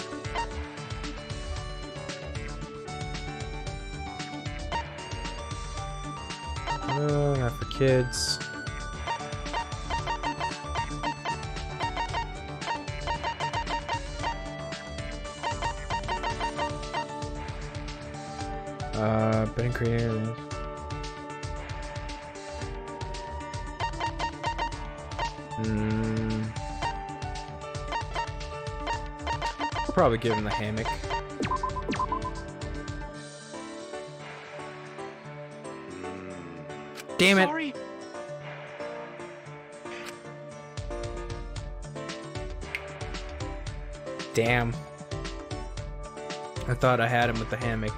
Not for kids. Been creative. I'll probably give him the hammock. Damn it! Sorry. Damn. I thought I had him with the hammock.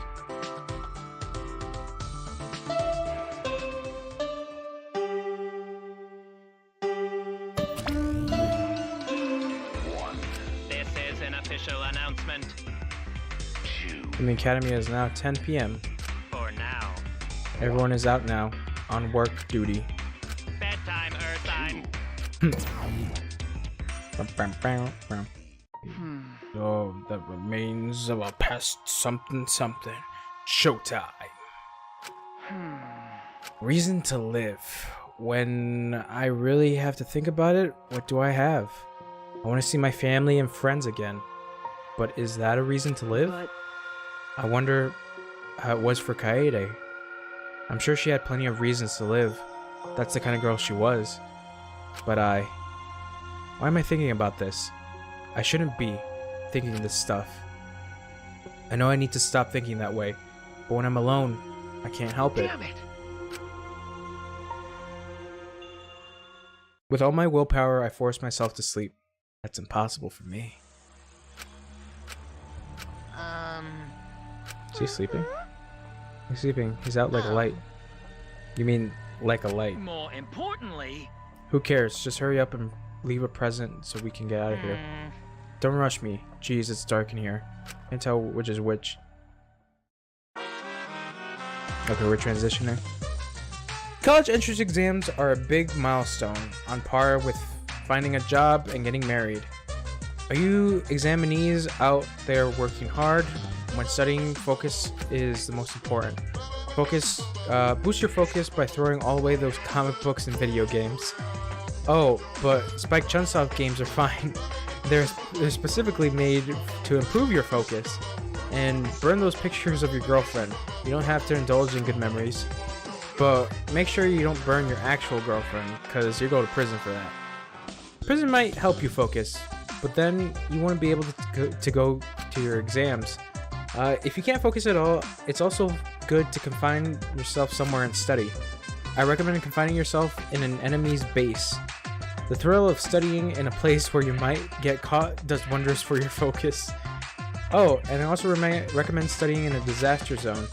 This is an official announcement. And the academy is now 10 p.m. For now. Everyone is out now on work duty. Bedtime, Ursine. Oh, the remains of a past something something. Showtime. Reason to live. When I really have to think about it, what do I have? I want to see my family and friends again. But is that a reason to live? But I wonder how it was for Kaede. I'm sure she had plenty of reasons to live. That's the kind of girl she was. But why am I thinking about this? I shouldn't be thinking this stuff. I know I need to stop thinking that way, but when I'm alone, I can't help it. Damn it. With all my willpower, I force myself to sleep. That's impossible for me. Is he sleeping? He's sleeping. He's out like a light. You mean like a light? More importantly, Who cares? Just hurry up and leave a present so we can get out of here. Don't rush me. Jeez, it's dark in here. Can't tell which is which. Okay, we're transitioning. College entrance exams are a big milestone, on par with finding a job and getting married. Are you examinees out there working hard? When studying, focus is the most important. Boost your focus by throwing all away those comic books and video games. Oh, but Spike Chunsoft games are fine. They're specifically made to improve your focus and burn those pictures of your girlfriend. You don't have to indulge in good memories, but make sure you don't burn your actual girlfriend, because you go to prison for that. Prison might help you focus, but then you want to be able to go to your exams. If you can't focus at all, it's also good to confine yourself somewhere and study. I recommend confining yourself in an enemy's base. The thrill of studying in a place where you might get caught does wonders for your focus. Oh, and I also recommend studying in a disaster zone.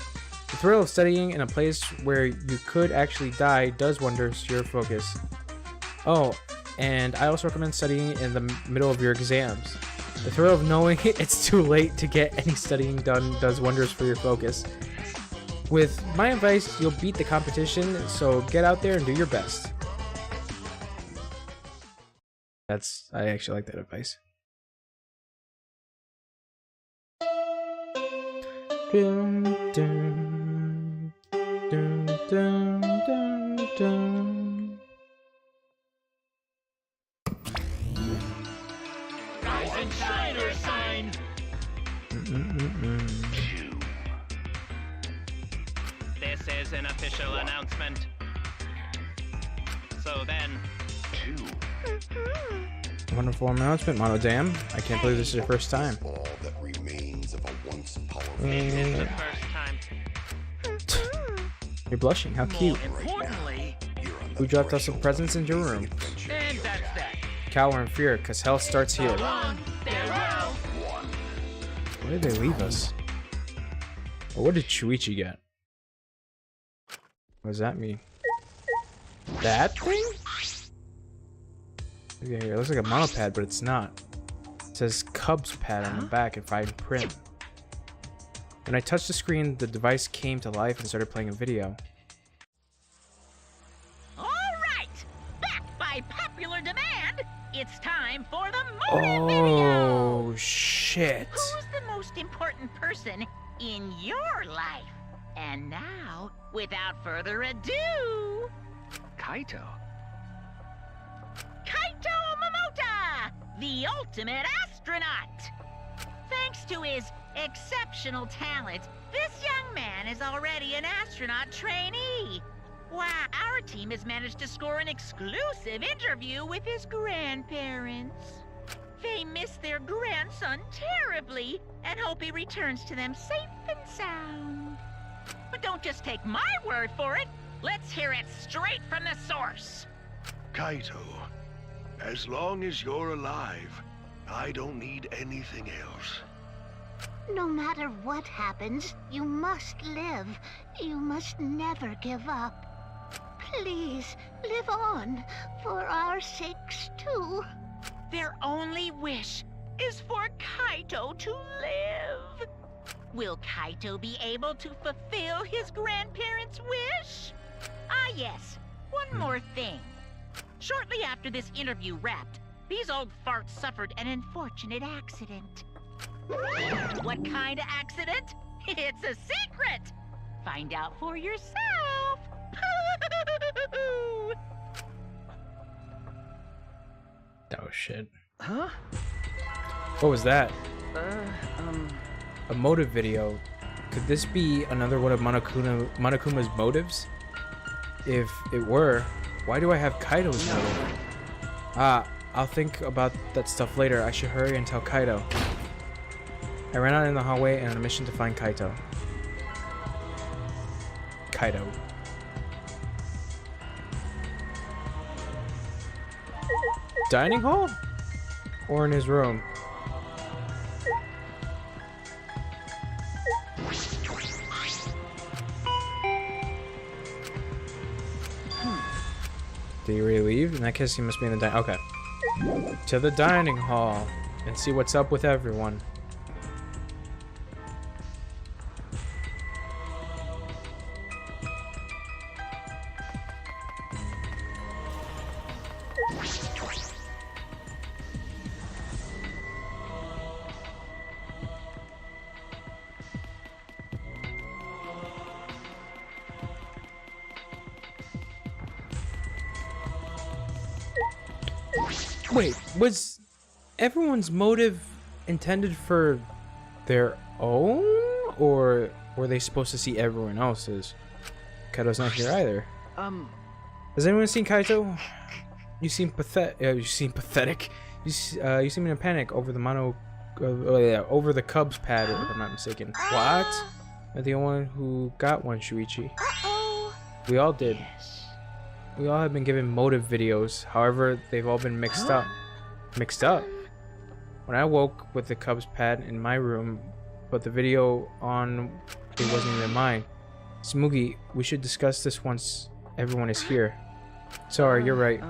The thrill of studying in a place where you could actually die does wonders to your focus. Oh, and I also recommend studying in the middle of your exams. The thrill of knowing it's too late to get any studying done does wonders for your focus. With my advice, you'll beat the competition, so get out there and do your best. I actually like that advice. Dun, dun, dun, dun, dun, dun. Rise and shine, Ursine! This is an official announcement. So then... Wonderful announcement, Mono Dam. I can't believe this is your first time. All that remains of a once powerful This is the first time. You're blushing, how cute. More importantly... Who dropped off some presents in your room? And that's that. Cower in fear, cause hell starts here. Wrong. They're wrong. Where did they leave us? Or what did Shuichi get? What does that mean? That thing? Look at here, it looks like a monopad, but it's not. It says Cubs pad on the back in fine print. When I touched the screen, the device came to life and started playing a video. All right, back by popular demand, it's time for the motive video. Oh, shit. Who's the most important person in your life? And now, without further ado, Kaito. Kaito Momota, the ultimate astronaut. Thanks to his exceptional talent, this young man is already an astronaut trainee. Wow, our team has managed to score an exclusive interview with his grandparents. They miss their grandson terribly and hope he returns to them safe and sound. But don't just take my word for it. Let's hear it straight from the source. Kaito, as long as you're alive, I don't need anything else. No matter what happens, you must live. You must never give up. Please, live on, for our sakes too. Their only wish is for Kaito to live. Will Kaito be able to fulfill his grandparents' wish? Ah yes, one more thing. Shortly after this interview wrapped, these old farts suffered an unfortunate accident. What kind of accident? It's a secret! Find out for yourself! Oh, shit. Huh? What was that? Uh, A motive video. Could this be another one of Monokuma's motives? If it were, why do I have Kaito's motive? Ah, I'll think about that stuff later. I should hurry and tell Kaito. I ran out in the hallway and on a mission to find Kaito. Kaito. Dining hall? Or in his room? Did he really leave? In that case, he must be in the dining. Okay. To the dining hall and see what's up with everyone. Wait, was everyone's motive intended for their own, or were they supposed to see everyone else's? Kaito's not here either. Has anyone seen Kaito? You seem pathetic. You seem in a panic over the over the Cubs pad, if I'm not mistaken. What? You're the only one who got one, Shuichi. We all did. We all have been given motive videos. However, they've all been mixed up. Mixed up? When I woke with the Cubs pad in my room, but the video on it wasn't even mine. Smugi, we should discuss this once everyone is here. Sorry, you're right.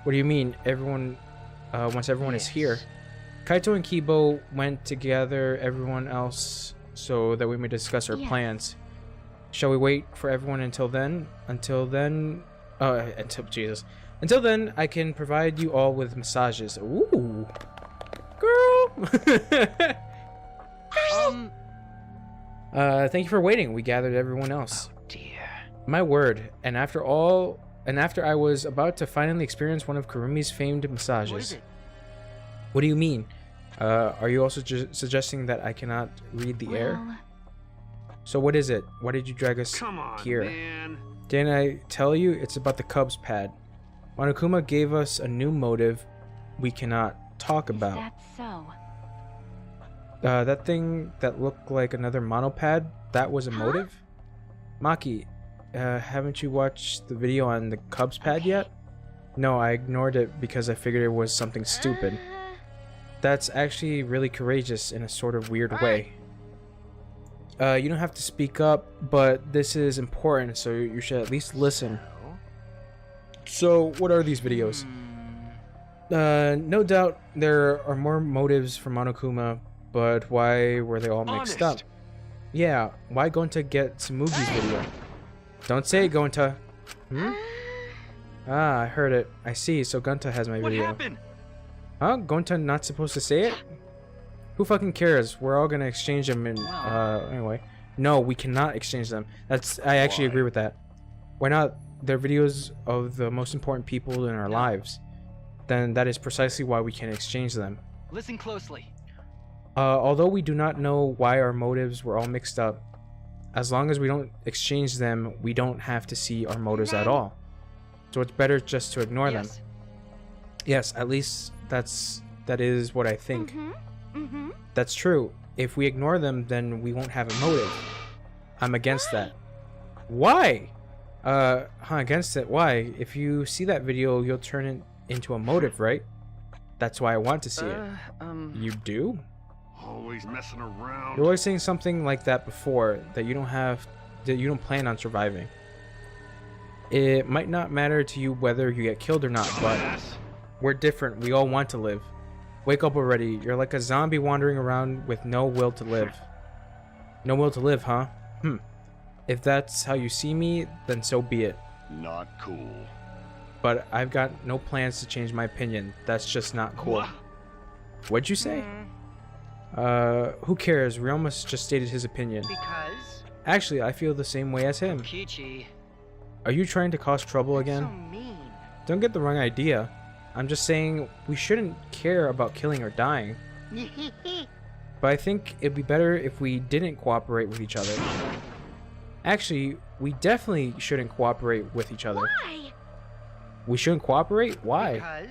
What do you mean, everyone? Once everyone is here? Kaito and Kibo went to gather everyone else so that we may discuss our plans. Shall we wait for everyone until then? Until then, I can provide you all with massages. Ooh, girl. Thank you for waiting. We gathered everyone else. Oh dear. My word. And after I was about to finally experience one of Kurumi's famed massages. What is it? What do you mean? Are you also suggesting that I cannot read the air? So what is it? Why did you drag us here? Man. Didn't I tell you? It's about the Cubs pad. Monokuma gave us a new motive we cannot talk about. Is that so? That thing that looked like another monopad, that was a motive? Maki, haven't you watched the video on the Cubs pad yet? No, I ignored it because I figured it was something stupid. That's actually really courageous in a sort of weird way. You don't have to speak up, but this is important, so you should at least listen. So, what are these videos? No doubt there are more motives for Monokuma, but why were they all mixed up? Yeah, why Gonta get Tsumugi's video? Don't say it, Gonta. Ah, I heard it. I see, so Gonta has my video. What happened? Huh? Gonta not supposed to say it? Who fucking cares? We're all gonna exchange them in, anyway. No, we cannot exchange them. I actually agree with that. Why not? They're videos of the most important people in our lives. Then that is precisely why we can exchange them. Listen closely. Although we do not know why our motives were all mixed up, as long as we don't exchange them, we don't have to see our motives at all. So it's better just to ignore them. Yes, at least that is what I think. That's true. If we ignore them, then we won't have a motive. I'm against that. Why? Against it? Why? If you see that video, you'll turn it into a motive, right? That's why I want to see it. You do? Always messing around. You're always saying something like that before, that you don't plan on surviving. It might not matter to you whether you get killed or not, but we're different. We all want to live. Wake up already. You're like a zombie wandering around with no will to live. No will to live, huh? If that's how you see me, then so be it. Not cool. But I've got no plans to change my opinion. That's just not cool. What'd you say? Who cares? Ryoma just stated his opinion. Because? Actually, I feel the same way as him. Kichi. Are you trying to cause trouble again? So mean. Don't get the wrong idea. I'm just saying we shouldn't care about killing or dying. But I think it'd be better if we didn't cooperate with each other. Actually, we definitely shouldn't cooperate with each other. Why? We shouldn't cooperate? Why?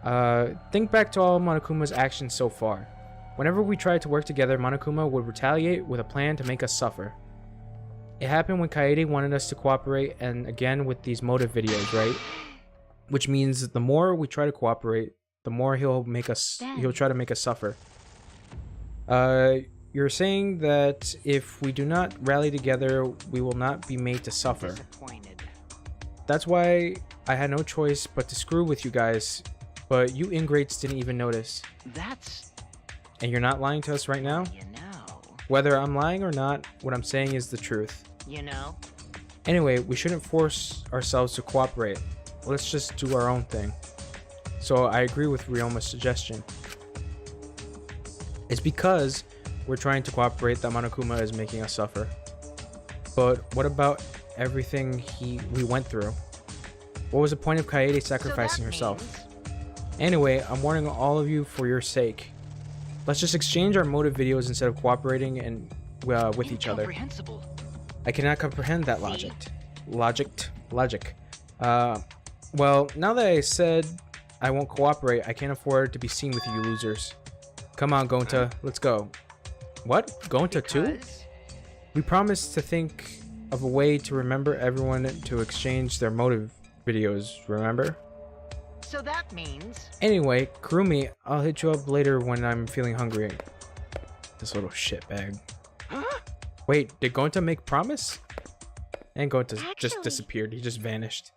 Because? Think back to all Monokuma's actions so far. Whenever we tried to work together, Monokuma would retaliate with a plan to make us suffer. It happened when Kaede wanted us to cooperate, and again with these motive videos, right? Which means the more we try to cooperate, the more he'll try to make us suffer. You're saying that if we do not rally together, we will not be made to suffer. Disappointed. That's why I had no choice but to screw with you guys, but you ingrates didn't even notice. That's... And you're not lying to us right now? You know. Whether I'm lying or not, what I'm saying is the truth. You know? Anyway, we shouldn't force ourselves to cooperate. Let's just do our own thing. So I agree with Ryoma's suggestion. It's because we're trying to cooperate that Monokuma is making us suffer. But what about everything we went through? What was the point of Kaede sacrificing herself? Anyway, I'm warning all of you for your sake. Let's just exchange our motive videos instead of cooperating and with each other. Incomprehensible. I cannot comprehend that logic. Logic. Well, now that I said I won't cooperate, I can't afford to be seen with you losers. Come on, Gonta, let's go. What? Gonta too? Because We promised to think of a way to remember everyone to exchange their motive videos, remember? So that means Anyway, Kurumi, I'll hit you up later when I'm feeling hungry. This little shitbag. Wait, did Gonta make promise? And Gonta just Actually- disappeared. He just vanished.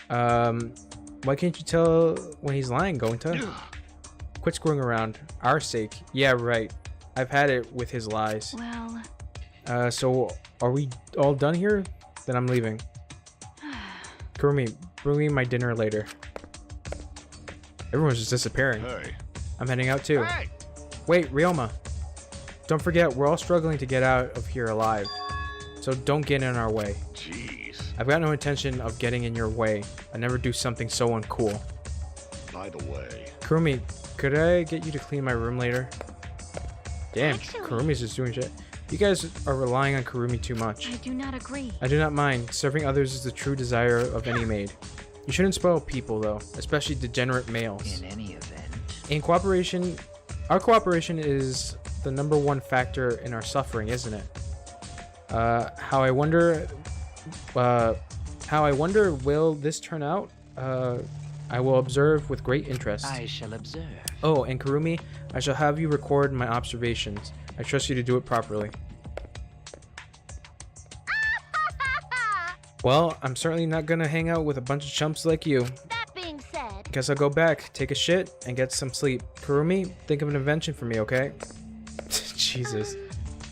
Why can't you tell when he's lying, Gonta? Quit screwing around. Our sake. Yeah, right. I've had it with his lies. Well, So are we all done here? Then I'm leaving. Kurumi, bring me my dinner later. Everyone's just disappearing. Hey. I'm heading out too. Hey! Wait, Ryoma. Don't forget, we're all struggling to get out of here alive. So don't get in our way. Jeez. I've got no intention of getting in your way. I never do something so uncool. By the way, Kurumi, could I get you to clean my room later? Damn, Actually- Kurumi's just doing shit. You guys are relying on Kurumi too much. I do not agree. I do not mind. Serving others is the true desire of any maid. You shouldn't spoil people though, especially degenerate males. In any event. In cooperation, our cooperation is the #1 factor in our suffering, isn't it? How I wonder will this turn out? I will observe with great interest. I shall observe. Oh, and Kurumi, I shall have you record my observations. I trust you to do it properly. Well, I'm certainly not gonna hang out with a bunch of chumps like you. That being said, Guess I'll go back, take a shit, and get some sleep. Kurumi, think of an invention for me, okay? Jesus.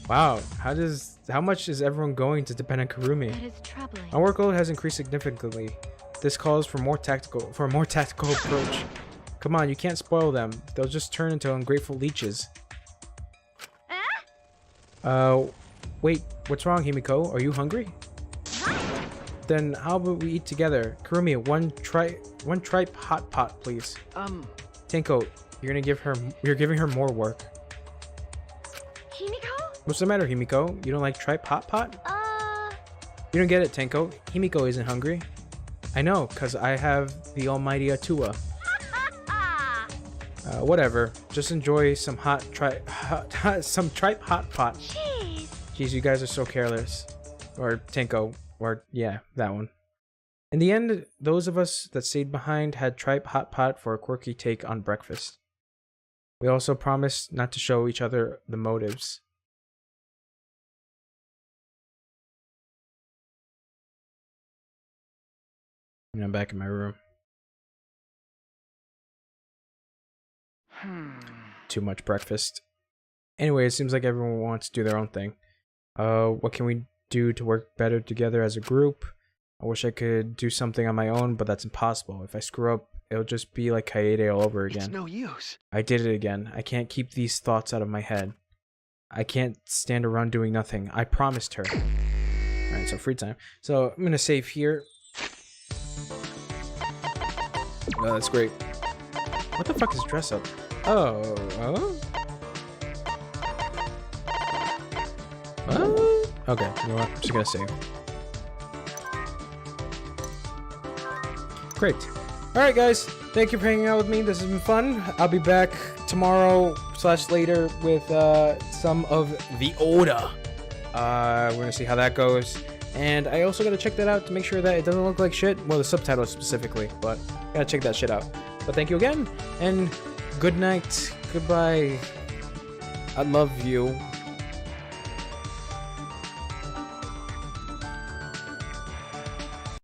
Wow, how much is everyone going to depend on Kurumi? that is troubling. My workload has increased significantly. This calls for a more tactical approach. Come on, you can't spoil them. They'll just turn into ungrateful leeches. Wait, what's wrong, Himiko? Are you hungry? Then how about we eat together? Kurumi, one tripe hot pot, please. Tenko, you're giving her more work. Himiko? What's the matter, Himiko? You don't like tripe hot pot? You don't get it, Tenko. Himiko isn't hungry. I know, cause I have the almighty Atua. Whatever. Just enjoy some tripe hot pot. Jeez. Jeez, you guys are so careless. Or Tenko. Or, yeah, that one. In the end, those of us that stayed behind had tripe hot pot for a quirky take on breakfast. We also promised not to show each other the motives. And I'm back in my room. Too much breakfast. Anyway, it seems like everyone wants to do their own thing. What can we do to work better together as a group? I wish I could do something on my own, but that's impossible. If I screw up, it'll just be like Kaede all over again. It's no use. I did it again. I can't keep these thoughts out of my head. I can't stand around doing nothing. I promised her. Alright, so free time. So I'm gonna save here. Oh, that's great. What the fuck is dress up? Oh, okay, you know what? I'm just gonna save. Great. Alright guys, thank you for hanging out with me. This has been fun. I'll be back tomorrow / later with some of the Oda. We're gonna see how that goes. And I also gotta check that out to make sure that it doesn't look like shit. Well, the subtitles specifically, but gotta check that shit out. But thank you again, and good night, goodbye. I love you.